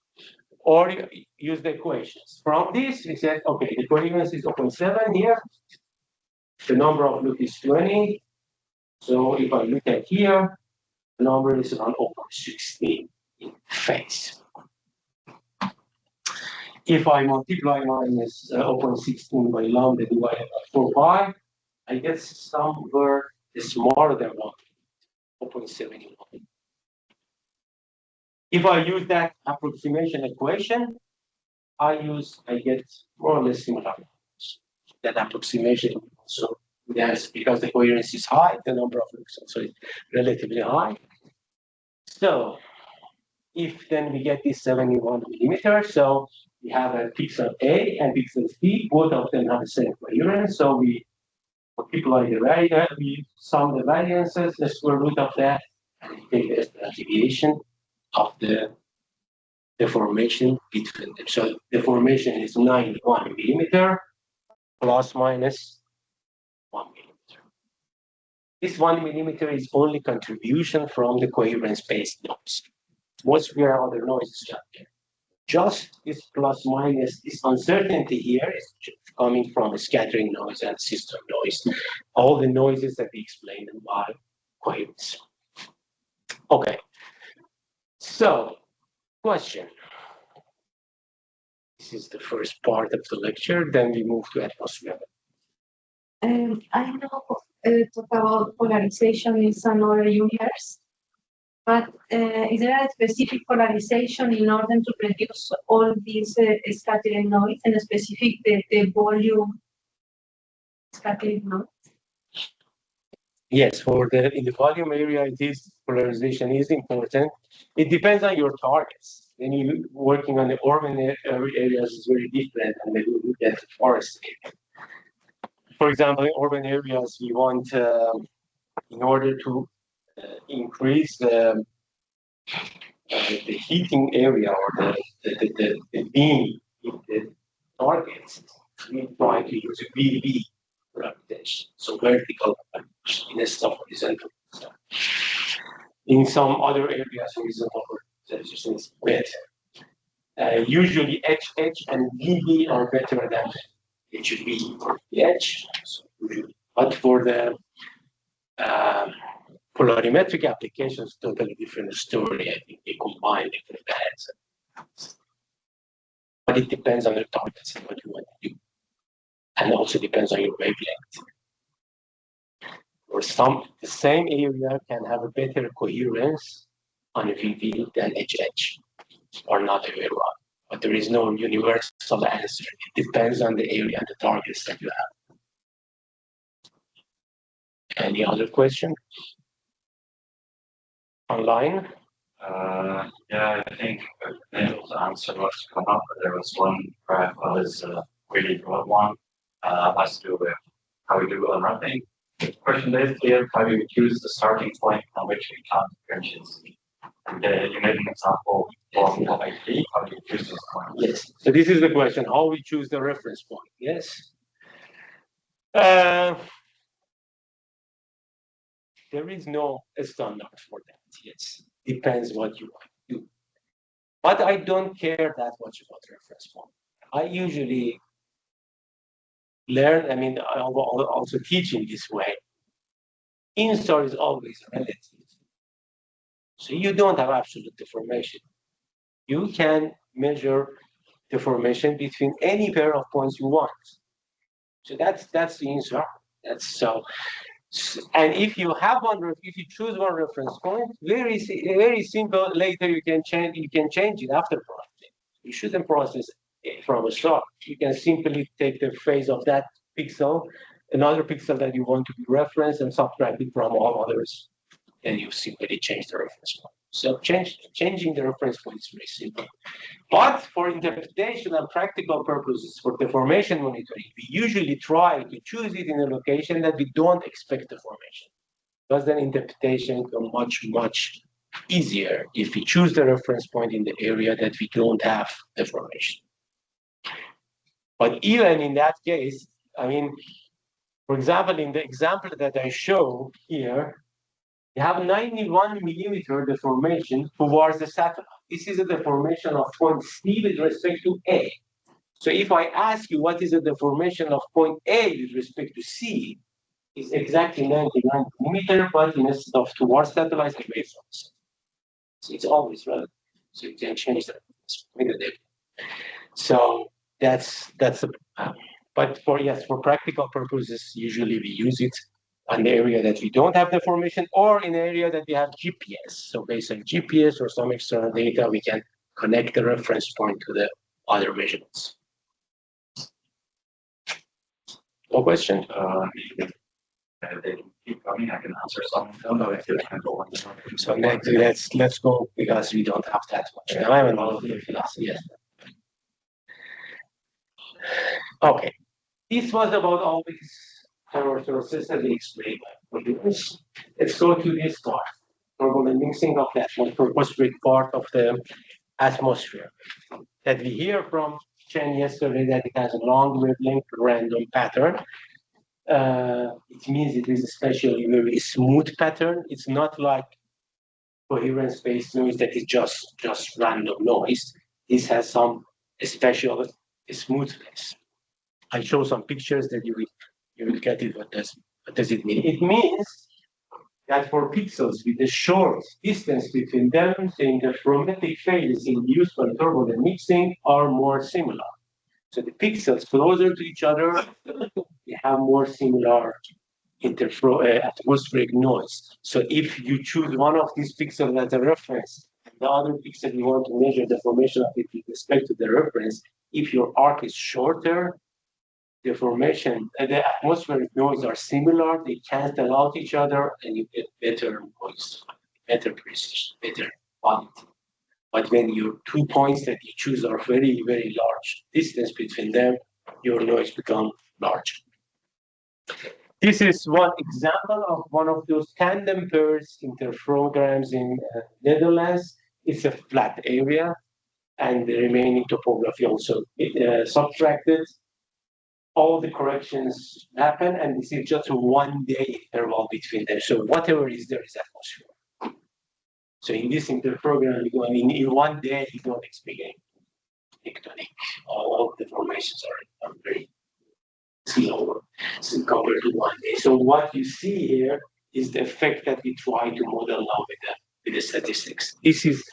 or use the equations. From this, we said, okay, the coherence is 0.7 here. The number of loops is 20. So if I look at here, the number is around 0.16 in phase. If I multiply minus 0.16 by lambda divided by 4 pi, I get somewhere smaller than 0.71. If I use that approximation equation, I get more or less similar numbers. That approximation also, yes, because the coherence is high, the number of loops also is relatively high. So if then we get this 71 millimeter, so we have a pixel A and pixel C, both of them have the same coherence, so we multiply the variance, we sum the variances, the square root of that, and we take the standard deviation of the deformation between them. So deformation is 91 millimeter plus minus 1 millimeter. This 1 millimeter is only contribution from the coherence-based noise. Most of our other noises are there. Just this plus minus, this uncertainty here is coming from a scattering noise and system noise. All the noises that we explained by coherence. Okay. So, question. This is the first part of the lecture, then we move to atmosphere. I know talk about polarization in another universe. But is there a specific polarization in order to reduce all these scattering noise, and specific the volume scattering noise? Yes, for the in the volume area, it is polarization is important. It depends on your targets. When you working on the urban areas is very different, and then you look at the forest area. For example, in urban areas, we want in order to increase the heating area or the beam in the targets, we try to use a VV gravitation, so vertical gravitation instead of horizontal. In some other areas, horizontal gravitation is better. Usually HH and VV are better than HV or H. So but for the polarimetric applications, totally different story. I think they combine different bands. But it depends on the targets and what you want to do. And also depends on your wavelength. Or the same area can have a better coherence on a VV than HH, or not the way around. But there is no universal answer. It depends on the area and the targets that you have. Any other question? Online? Yeah, I think Nichols answer what's come up, but there was one graph that was a really broad one. Has to do with how we do unwrapping. The question is here, how you choose the starting point on which we count differentials. And you made an example of IP, how do you choose this point? Yes. So this is the question, how we choose the reference point. Yes. There is no standard for that. Yes. Depends what you want to do. But I don't care that much about reference point. I usually learn, I also teach in this way. InSAR is always relative. So you don't have absolute deformation. You can measure deformation between any pair of points you want. So that's the InSAR. That's so. And if you have if you choose one reference point, very simple. Later you can change it after processing. You shouldn't process it from a start. You can simply take the phase of that pixel, another pixel that you want to be referenced, and subtract it from all others, and you simply change the reference point. So changing the reference point is very simple. But for interpretation and practical purposes, for deformation monitoring, we usually try to choose it in a location that we don't expect deformation. Because then interpretation becomes much easier if we choose the reference point in the area that we don't have deformation. But even in that case, for example, in the example that I show here, you have 91 millimeter deformation towards the satellite. This is a deformation of point C with respect to A. So if I ask you what is the deformation of point A with respect to C, it's exactly 99 millimeter, but instead of towards satellite, away from the satellite. So it's always relative. So you can change that. So that's but for practical purposes, usually we use it on the area that we don't have deformation, or in an area that we have GPS. So based on GPS or some external data, we can connect the reference point to the other measurements. No question? They can keep coming, I can answer some of them, but if they can go on. So next, let's go, because we don't have that much time and all of the class. Yes. Okay. This was about all these error sources that we explained. Let's go to this part. Turbulent mixing of that tropospheric part of the atmosphere that we hear from Chen yesterday, that it has a long wavelength random pattern. It means it is especially very smooth pattern. It's not like coherence-based noise that is just random noise. This has some special smoothness. I show some pictures that you will get it. What does it mean? It means that for pixels with a short distance between them, the interferometric phases induced by turbulent mixing are more similar. So the pixels closer to each other, they have more similar atmospheric noise. So if you choose one of these pixels as a reference, and the other pixel you want to measure the formation of it with respect to the reference, if your arc is shorter, the formation and the atmospheric noise are similar, they cancel out each other, and you get better noise, better precision, better quality. But when your 2 points that you choose are very, very large, distance between them, your noise becomes large. This is one example of one of those tandem pairs interferograms in Netherlands. It's a flat area, and the remaining topography also subtracted. All the corrections happen, and this is just a 1 day interval between them. So whatever is there is atmosphere. So in this interprogram, in 1 day, you don't expect any tectonic. All the formations are very slower compared to 1 day. So what you see here is the effect that we try to model now with the statistics. This is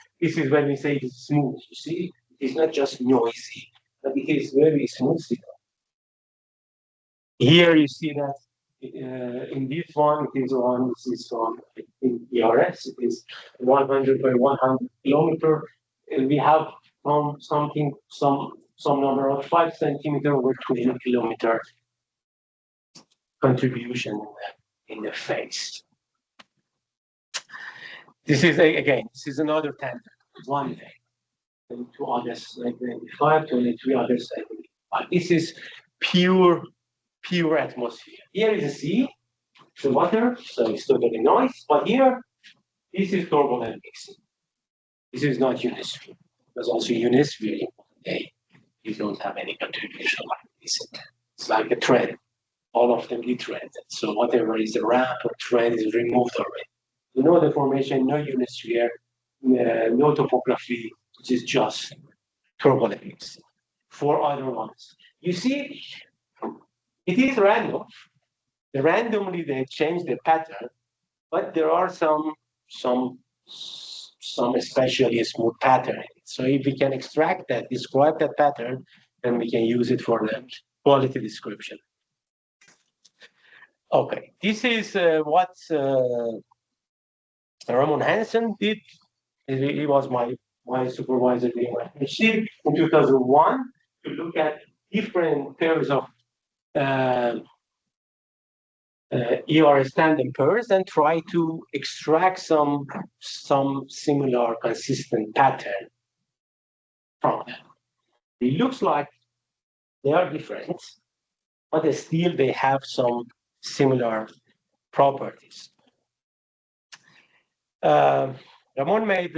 when we say it's smooth. You see, it's not just noisy, but it is very smooth signal. Here you see that in this one, it is on, this is from in ERS, it is 100 by 100 kilometer. And we have some number of 5 centimeter over 20 kilometer contribution in the phase. This is again, this is another tandem, 1 day. And 2 others like 25, 23 others like 25. This is pure atmosphere. Here is the sea, the water, so it's totally noise. But here, this is turbulent mixing. This is not Unisphere. Because also Unisphere, you don't have any contribution like this. It's like a trend. All of them detrended. So whatever is a ramp or trend is removed already. You know the formation, no Unisphere, no topography, which is just turbulent mixing. 4 other ones. You see, it is random. Randomly they change the pattern, but there are some especially smooth pattern. So if we can extract that, describe that pattern, then we can use it for the quality description. Okay, this is what Ramon Hansen did. He was my supervisor during my PhD in 2001 to look at different pairs of ERS tandem pairs and try to extract some similar consistent pattern from them. It looks like they are different, but still they have some similar properties. Ramon made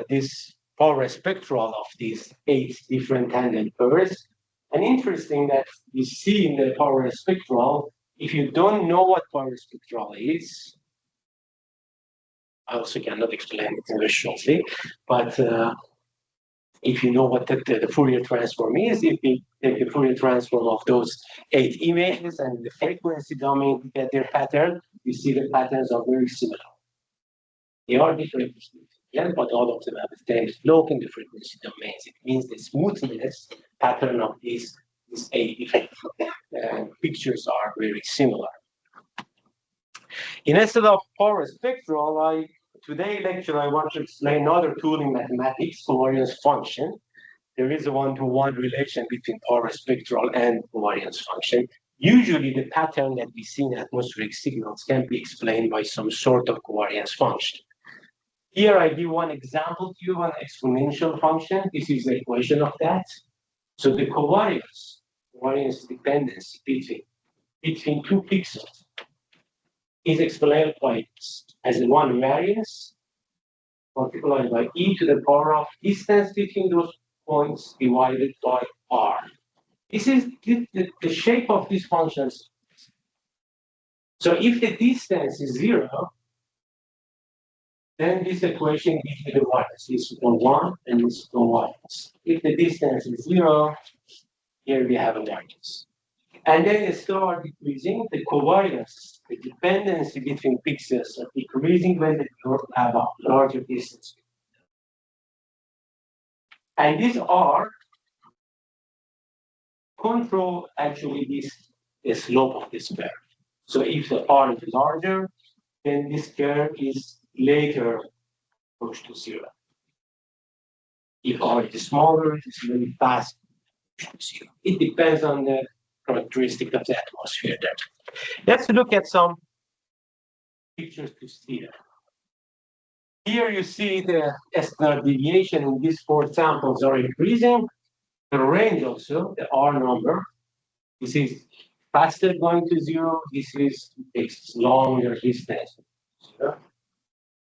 this power spectral of these 8 different tandem pairs. And interesting that you see in the power spectral, if you don't know what power spectral is, I also cannot explain it very shortly, but if you know what the Fourier transform is, if we take the Fourier transform of those 8 images and the frequency domain get their pattern, you see the patterns are very similar. They are different, but all of them have the same slope in the frequency domains. It means the smoothness pattern of these 8 different pictures are very similar. Instead of power spectral, today lecture I want to explain another tool in mathematics, covariance function. There is a one-to-one relation between power spectral and covariance function. Usually the pattern that we see in atmospheric signals can be explained by some sort of covariance function. Here I give one example to you, an exponential function. This is the equation of that. So the covariance dependency between 2 pixels is explained by as one variance multiplied by e to the power of distance between those points divided by r. This is the shape of these functions. So if the distance is 0, then this equation gives you the variance. This is 1 and this is 1. If the distance is 0, here we have a variance. And then it starts decreasing. The covariance, the dependency between pixels are decreasing when they have a larger distance. And these R control actually the slope of this pair. So if the R is larger, then this curve is later pushed to zero. If R is smaller, it's really fast pushed to zero. It depends on the characteristic of the atmosphere there. Let's look at some pictures to see that. Here you see the standard deviation in these four samples are increasing. The range also, the R number. This is faster going to zero. This is takes longer distance.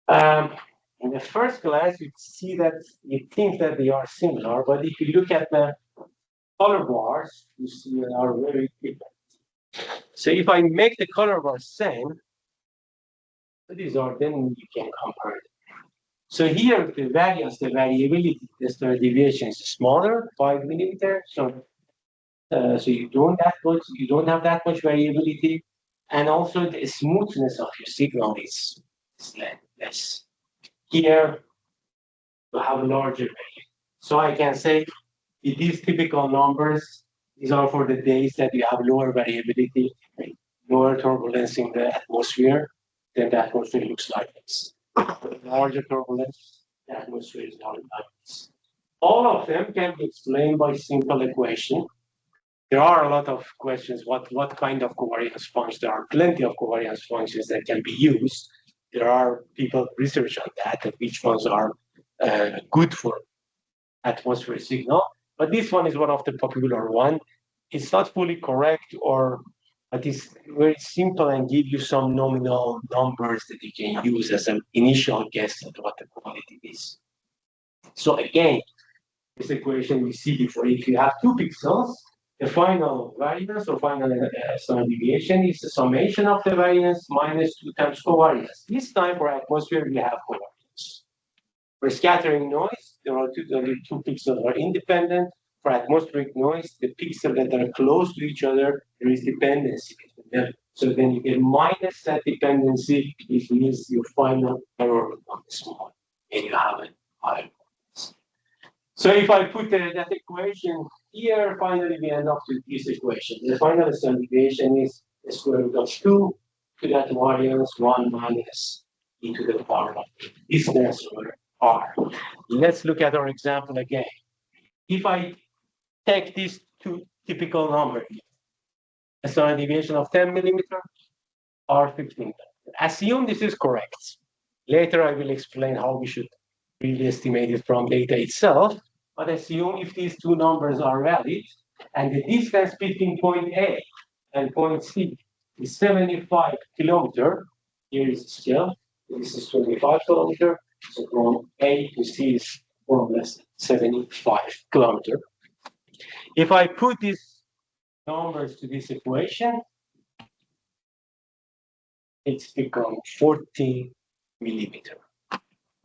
In the first glance, you see that you think that they are similar, but if you look at the color bars, you see they are very different. So if I make the color bars same, these are then you can compare it. So here the variance, the variability, the standard deviation is smaller, 5 millimeter. So you don't have that much variability, and also the smoothness of your signal is less. Here you have larger variability. So I can say these typical numbers, these are for the days that you have lower variability, lower turbulence in the atmosphere, then the atmosphere looks like this. Larger turbulence, the atmosphere is not like this. All of them can be explained by simple equation. There are a lot of questions, what kind of covariance functions? There are plenty of covariance functions that can be used. There are people research on that, and which ones are good for atmospheric signal. But this one is one of the popular one. It's not fully correct, but it's very simple and give you some nominal numbers that you can use as an initial guess at what the quality is. So again, this equation we see before, if you have 2 pixels, the final variance or final standard deviation is the summation of the variance minus 2 times covariance. This time for atmosphere, we have covariance. For scattering noise, there are only 2 pixels are independent. For atmospheric noise, the pixels that are close to each other, there is dependency between them. So then you get minus that dependency, which means your final error becomes small, and you have a higher. So if I put that equation here, finally we end up with this equation. The final standard deviation is the square root of 2 to that variance 1 minus e to the power of distance over r. Let's look at our example again. If I take these 2 typical numbers, a standard deviation of 10 millimeter or 15. Assume this is correct. Later I will explain how we should really estimate it from data itself, but assume if these 2 numbers are valid and the distance between point A and point C is 75 kilometer, here is the scale, this is 25 kilometer, so from A to C is more or less 75 kilometer. If I put these numbers to this equation, it's become 40 millimeter.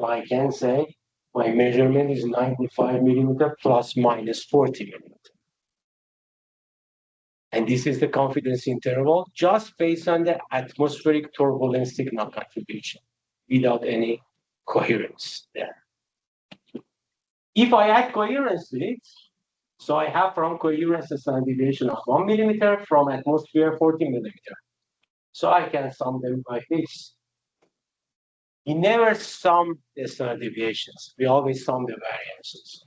I can say my measurement is 95 millimeter plus minus 40 millimeter. And this is the confidence interval just based on the atmospheric turbulence signal contribution without any coherence there. If I add coherence to it, so I have from coherence a standard deviation of 1 millimeter, from atmosphere 40 millimeter. So I can sum them like this. We never sum the standard deviations. We always sum the variances.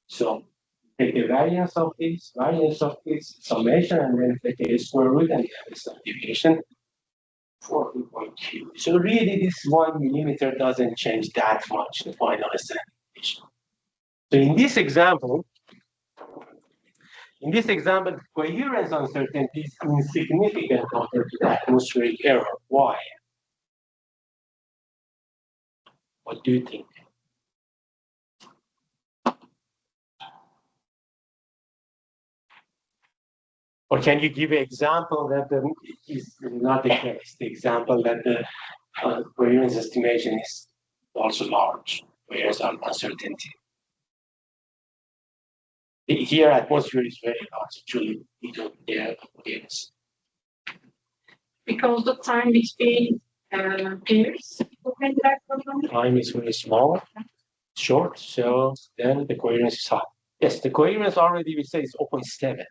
So take the variance of this, summation, and then take the square root, and you have a standard deviation 40.2. So really, this 1 millimeter doesn't change that much the final standard deviation. So in this example, coherence uncertainty is insignificant compared to the atmospheric error. Why? What do you think? Or can you give an example that is not the case? The example that the coherence estimation is also large, coherence uncertainty. Here, atmosphere is very large. Actually, we don't dare coherence. Because the time between pairs. Time is very small, short, so then the coherence is high. Yes, the coherence already we say is 0.7,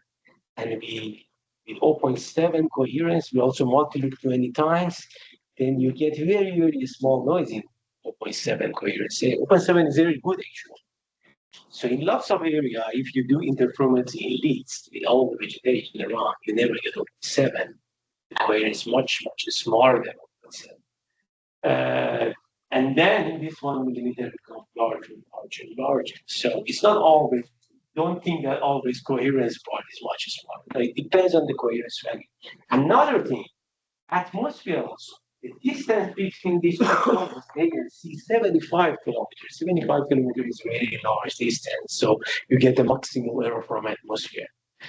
and we With 0.7 coherence, we also multi-loop 20 times, then you get very, very small noise in 0.7 coherence. 0.7 is very good, actually. So in lots of area, if you do interferometry in leads with all the vegetation around, you never get 0.7. The coherence is much, much smaller than 0.7. And then this 1 millimeter becomes larger, larger, larger. So it's not always, don't think that always coherence part is much smaller. It depends on the coherence value. Another thing, atmosphere also. The distance between these two columns, they can see 75 kilometers. 75 kilometers is a very large distance. So you get the maximum error from atmosphere.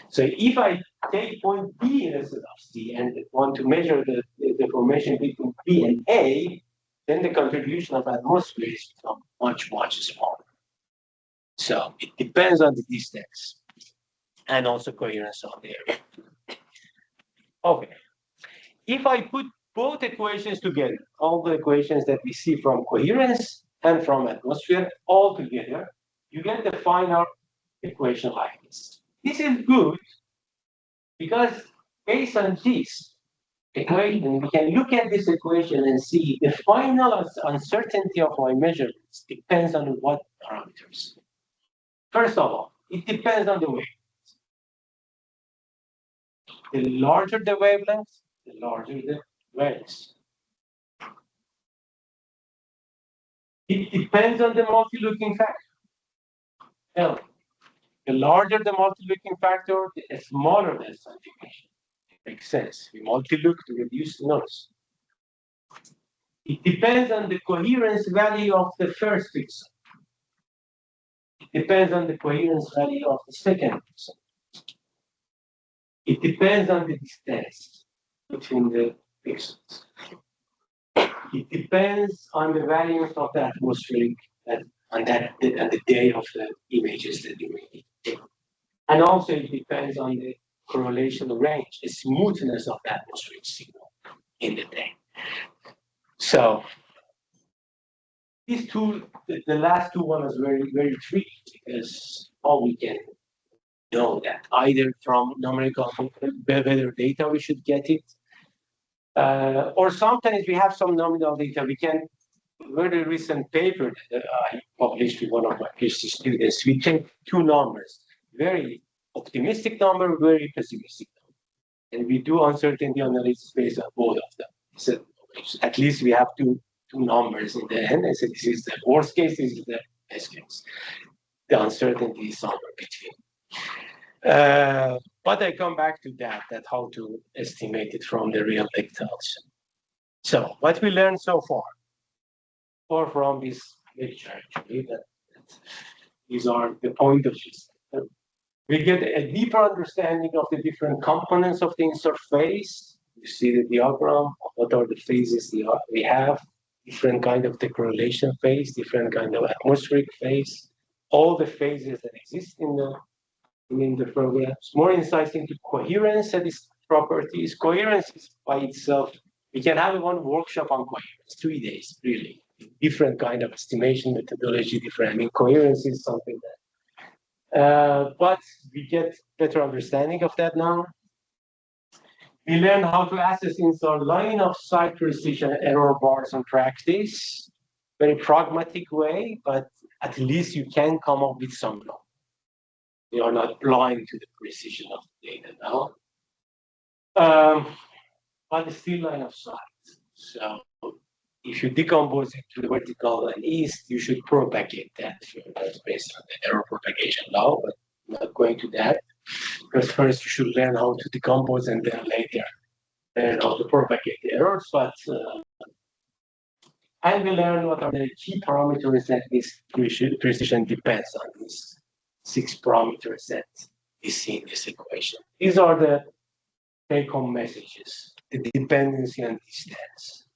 So if I take point B instead of C and want to measure the formation between B and A, then the contribution of atmosphere is much, much smaller. So it depends on the distance and also coherence of the area. Okay. If I put both equations together, all the equations that we see from coherence and from atmosphere all together, you get the final equation like this. This is good because based on this equation, we can look at this equation and see the final uncertainty of my measurements depends on what parameters. First of all, it depends on the wavelength. The larger the wavelength, the larger the variance. It depends on the multi-looking factor. L. The larger the multi-looking factor, the smaller the saturation. Makes sense. We multi-look to reduce the noise. It depends on the coherence value of the first pixel. It depends on the coherence value of the second pixel. It depends on the distance between the pixels. It depends on the variance of the atmospheric on the day of the images that you make. And also it depends on the correlation range, the smoothness of the atmospheric signal in the day. So these two, the last two one is very, very tricky because all we can know that either from numerical weather data we should get it, or sometimes we have some nominal data. We can, very recent paper that I published with one of my PhD students, we take two numbers, very optimistic number, very pessimistic number. And we do uncertainty analysis based on both of them. So at least we have two numbers in the end. I said, this is the worst case, this is the best case. The uncertainty is somewhere between. But I come back to that how to estimate it from the real dictals. So what we learned so far, or from this lecture actually, that these are the point of this. We get a deeper understanding of the different components of the interface. You see the diagram, what are the phases we have, different kind of decorrelation phase, different kind of atmospheric phase, all the phases that exist in the programs. More insights into coherence and its properties. Coherence is by itself, we can have one workshop on coherence, 3 days, really. Different kind of estimation methodology, different. I mean, coherence is something that, but we get better understanding of that now. We learn how to assess InSAR line of sight precision error bars in practice. Very pragmatic way, but at least you can come up with some law. You are not blind to the precision of the data now. But it's still line of sight. So if you decompose it to the vertical and east, you should propagate that based on the error propagation law, but I'm not going to that. Because first you should learn how to decompose and then later learn how to propagate the errors. But and we learn what are the key parameters that this precision depends on, these 6 parameters that we see in this equation. These are the take-home messages: the dependency on distance,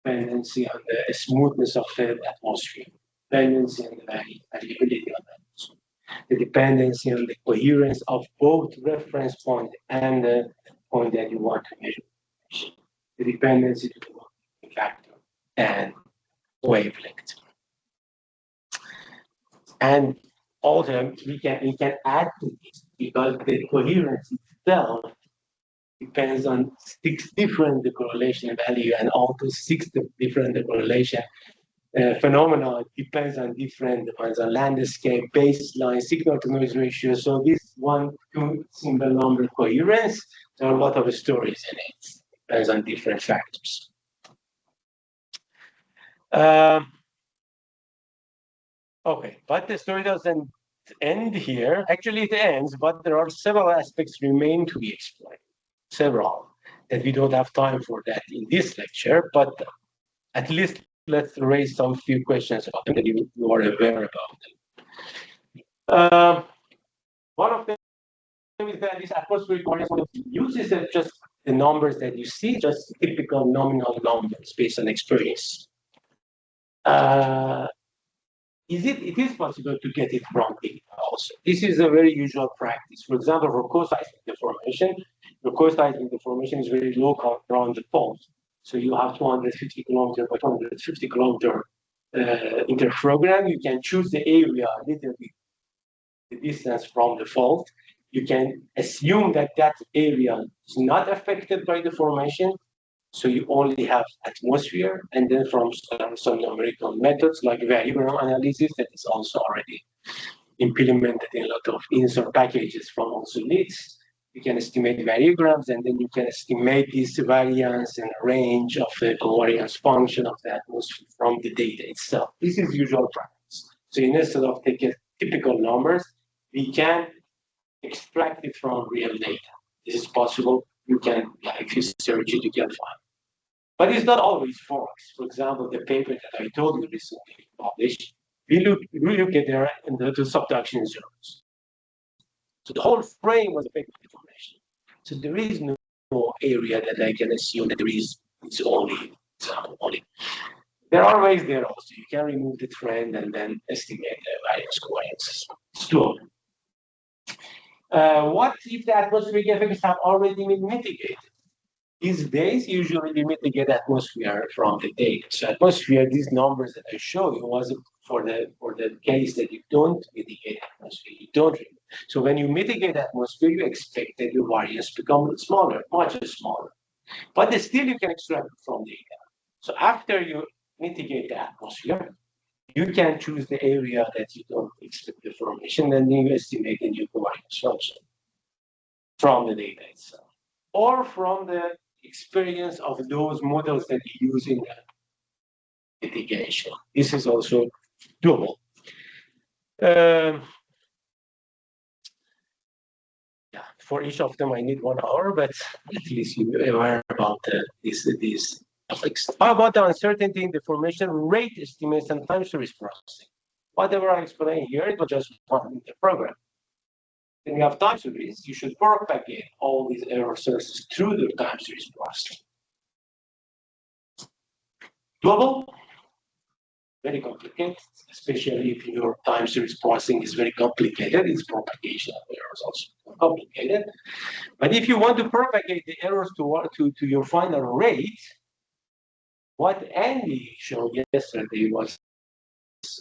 dependency on the smoothness of the atmosphere, dependency on the variability of the atmosphere, the dependency on the coherence of both reference point and the point that you want to measure, the dependency to the factor and wavelength. And also we can add to this because the coherence itself depends on 6 different correlation value, and all those 6 different correlation phenomena depends on landscape, baseline, signal to noise ratio. So this 1-2 single number coherence, there are a lot of stories in it. Depends on different factors. Okay, but the story doesn't end here. Actually, it ends, but there are several aspects remain to be explained. Several that we don't have time for that in this lecture, but at least let's raise some few questions about them that you are aware about them. One of them is that this atmospheric variance uses just the numbers that you see, just typical nominal numbers based on experience. It is possible to get it from data also. This is a very usual practice. For example, for co-seismic deformation, the co-seismic deformation is very local around the fault. So you have 250 kilometer by 250 kilometer interferogram. You can choose the area a little bit, the distance from the fault. You can assume that that area is not affected by the formation. So you only have atmosphere, and then from some numerical methods like variogram analysis that is also already implemented in a lot of InSAR packages from also leads. You can estimate variograms, and then you can estimate this variance and range of the covariance function of the atmosphere from the data itself. This is usual practice. So instead of taking typical numbers, we can extract it from real data. This is possible. You can, if you search it, you can find. But it's not always false. For example, the paper that I told you recently published, we look at the subduction zones. So the whole frame was affected by deformation. So there is no area that I can assume that there is its only example only. There are ways there also. You can remove the trend and then estimate the various covariances. It's doable. What if the atmospheric effects have already been mitigated? These days, usually we mitigate atmosphere from the data. So atmosphere, these numbers that I show you was for the case that you don't mitigate atmosphere, you don't. So when you mitigate atmosphere, you expect that your variance become smaller, much smaller. But still you can extract it from data. So after you mitigate the atmosphere, you can choose the area that you don't expect the formation, and then you estimate the new covariance function from the data itself, or from the experience of those models that you use in the mitigation. This is also doable. Yeah, for each of them, I need 1 hour, but at least you're aware about these topics. How about the uncertainty in the formation rate estimates and time series processing? Whatever I explained here, it was just part of the program. When you have time series, you should propagate all these error sources through the time series processing. Doable, very complicated, especially if your time series processing is very complicated. Its propagation of errors also complicated. But if you want to propagate the errors to your final rate, what Andy showed yesterday was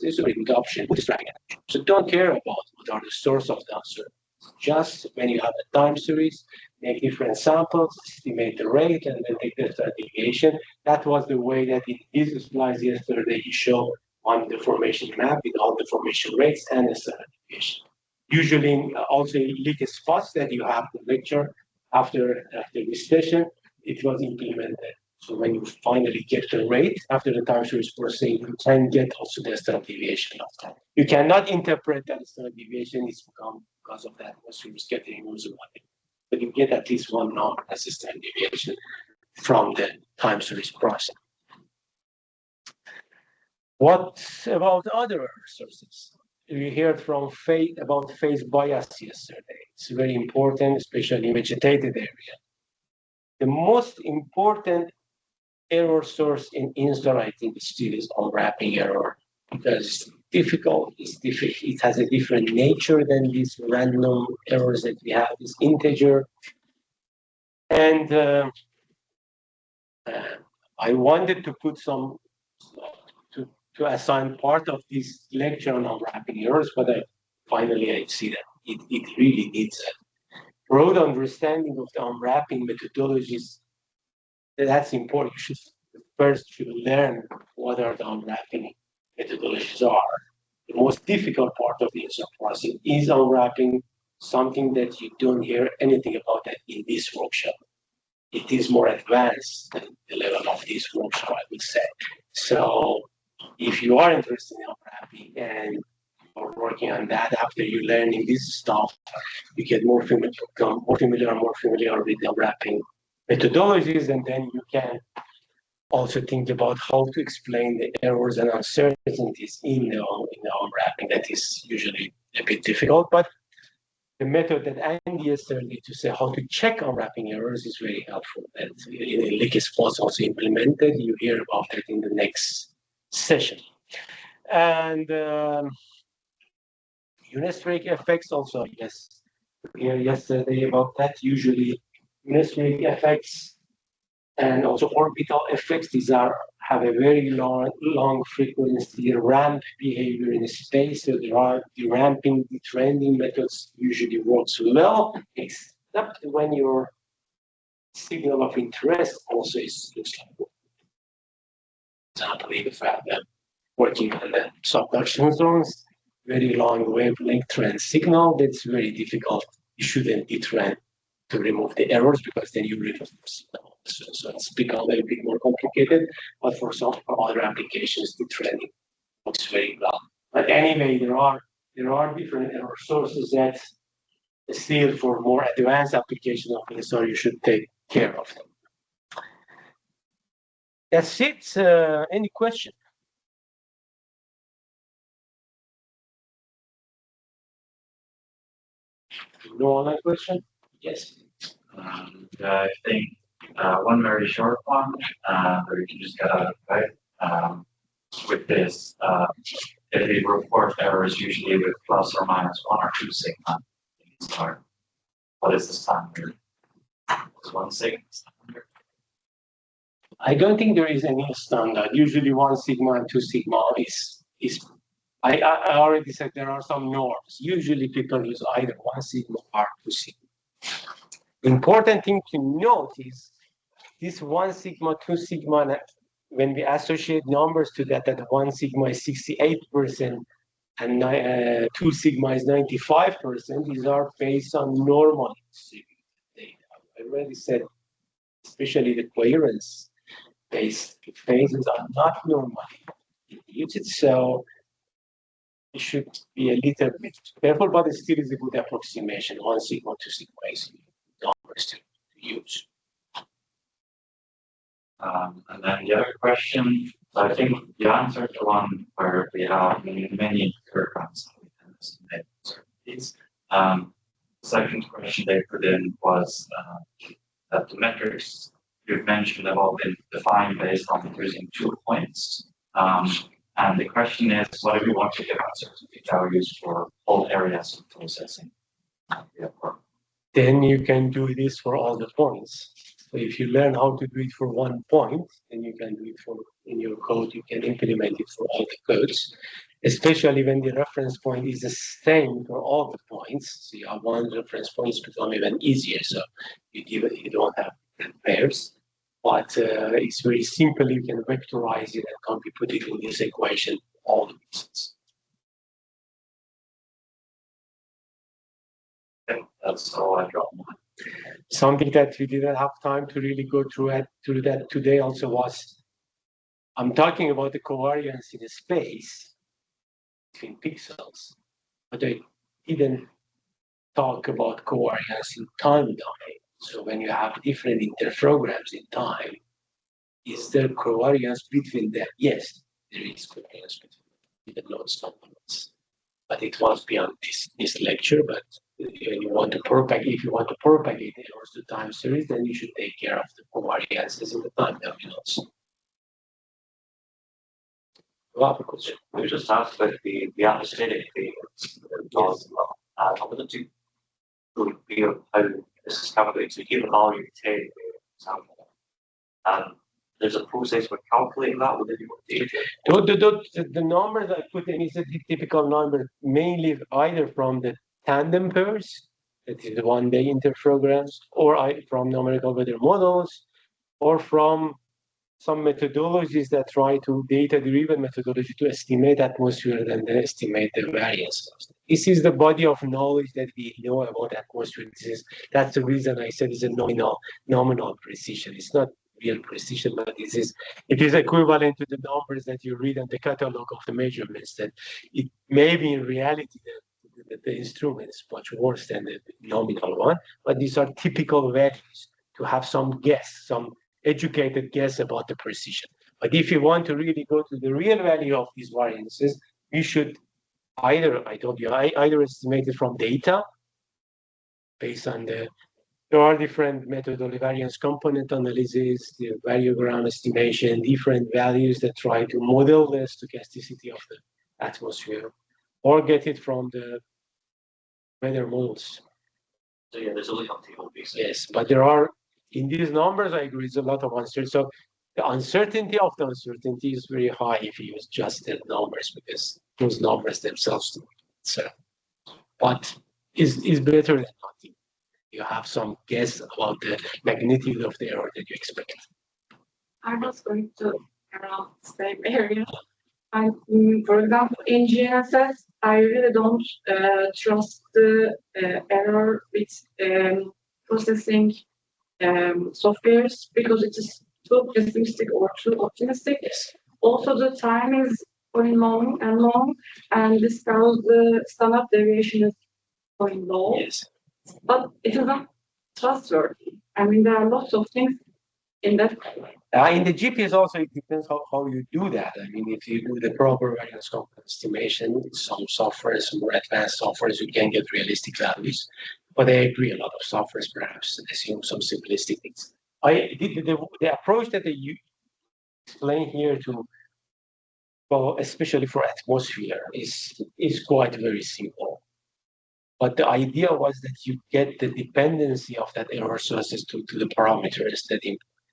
is a very good option, bootstrapping. So don't care about what are the source of the uncertainty. Just when you have a time series, make different samples, estimate the rate, and then take the standard deviation. That was the way that in his slides yesterday he showed on the formation map with all the formation rates and the standard deviation. Usually, also leak spots that you have the lecture after this session, it was implemented. So when you finally get the rate after the time series processing, you can get also the standard deviation of that. You cannot interpret that standard deviation is become because of that series getting usable. But you get at least one number as a standard deviation from the time series processing. What about other sources? We heard from about phase bias yesterday. It's very important, especially in vegetated area. The most important error source in InSAR, I think, still is unwrapping error, because it's difficult. It has a different nature than these random errors that we have. It's integer, and I wanted to put some to assign part of this lecture on unwrapping errors, but finally I see that it really needs broad understanding of the unwrapping methodologies, that's important. You should learn what are the unwrapping methodologies are. The most difficult part of the InSAR processing is unwrapping, something that you don't hear anything about that in this workshop. It is more advanced than the level of this workshop, I would say. So if you are interested in unwrapping and are working on that after you learning this stuff, you get become more familiar with the unwrapping methodologies, and then you can also think about how to explain the errors and uncertainties in the unwrapping. That is usually a bit difficult, but the method that Andy started to say how to check unwrapping errors is very helpful. And Likis was also implemented. You hear about that in the next session. And unispheric effects also, yes, we heard yesterday about that. Usually unispheric effects and also orbital effects, these have a very long frequency ramp behavior in space. So the ramping, the trending methods usually works well, except when your signal of interest also is looks like. Example, the fact that working on the subduction zones, very long wavelength trend signal, that's very difficult. You shouldn't be trend to remove the errors because then you remove the signal. So it's become a little bit more complicated, but for some other applications, the trending works very well. But anyway, there are different error sources that still for more advanced application of InSAR, you should take care of them. That's it. Any question? No online question? Yes. I think one very short one, where you can just get out of it. With this, if we report errors usually with plus or minus 1 or 2 sigma. What is the standard? Is 1 sigma standard? I don't think there is any standard. Usually 1 sigma and 2 sigma is. I already said there are some norms. Usually people use either 1 sigma or 2 sigma. Important thing to note is this 1 sigma, 2 sigma, when we associate numbers to that 1 sigma is 68% and 2 sigma is 95%, these are based on normal data. I already said, especially the coherence-based phases are not normally used, so you should be a little bit careful, but it still is a good approximation. 1 sigma, 2 sigma is numbers to use. And then the other question, so I think you answered the one where we have many curves we can estimate uncertainties. Second question they put in was that the metrics you've mentioned have all been defined based on using 2 points. And the question is, what do we want to give uncertainty values for all areas of processing? Then you can do this for all the points. So if you learn how to do it for 1 point, then you can do it for in your code. You can implement it for all the codes, especially when the reference point is the same for all the points. So you have 1 reference point, it's become even easier. So you don't have pairs, but it's very simple. You can vectorize it and can be put it in this equation, all the pieces. That's all I got. Something that we didn't have time to really go through that today also was, I'm talking about the covariance in space between pixels, but I didn't talk about covariance in time domain. So when you have different interprograms in time, is there covariance between them? Yes, there is covariance between the nodes components. But it was beyond this lecture, but if you want to propagate the errors to time series, then you should take care of the covariances in the time domains. We just asked about the anesthetic fields. How would it be how this is calculated? So given all you take, for example, and there's a process for calculating that within your data. The numbers I put in is a typical number, mainly either from the tandem pairs that is one-day interferograms, or from numerical weather models, or from some methodologies that try to data-driven methodology to estimate atmosphere and then estimate the variance. This is the body of knowledge that we know about atmosphere. That's the reason I said it's a nominal precision. It's not real precision, but it is equivalent to the numbers that you read in the catalog of the measurements. That it may be in reality the instrument is much worse than the nominal one, but these are typical values to have some guess, some educated guess about the precision. But if you want to really go to the real value of these variances, you should either, I told you, either estimate it from data based on there are different methodology, variance component analysis, the variogram estimation, different values that try to model the stochasticity of the atmosphere, or get it from the weather models. So yeah, there's a little table basically. Yes, but there are, in these numbers, I agree, there's a lot of uncertainty. So the uncertainty of the uncertainty is very high if you use just the numbers, because those numbers themselves, but is better than nothing. You have some guess about the magnitude of the error that you expect. I was going to around the same area. And for example, in GNSS, I really don't trust the error with processing softwares because it is too pessimistic or too optimistic. Yes. Also, the time is going long, and this causes the standard deviation is going low. Yes. But it is not trustworthy. I mean, there are lots of things in that. In the GPS also, it depends how you do that. I mean, if you do the proper variance component estimation, some software, some more advanced softwares, you can get realistic values. But I agree, a lot of softwares perhaps assume some simplistic things. The approach that you explain here to, well, especially for atmosphere, is quite very simple. But the idea was that you get the dependency of that error sources to the parameters that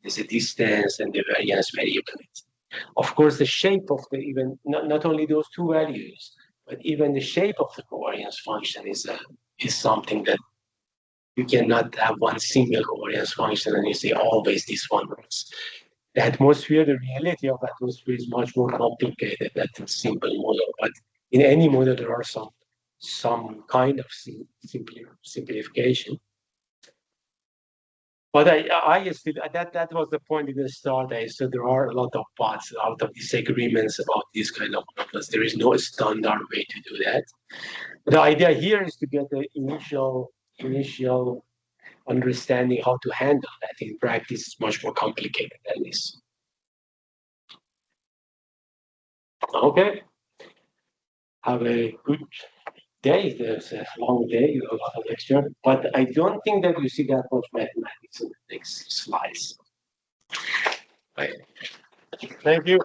is the distance and the variance variability. Of course, the shape of the even not only those two values, but even the shape of the covariance function is something that you cannot have one single covariance function and you say always this one works. The atmosphere, the reality of atmosphere is much more complicated than a simple model. But in any model, there are some kind of simplification. But I still, that was the point in the start. I said there are a lot of parts, a lot of disagreements about this kind of models. There is no standard way to do that. The idea here is to get the initial understanding how to handle that. In practice, it's much more complicated than this. Okay. Have a good day. There's a long day, a lot of lecture, but I don't think that you see that much mathematics in the next slides. Right. Thank you.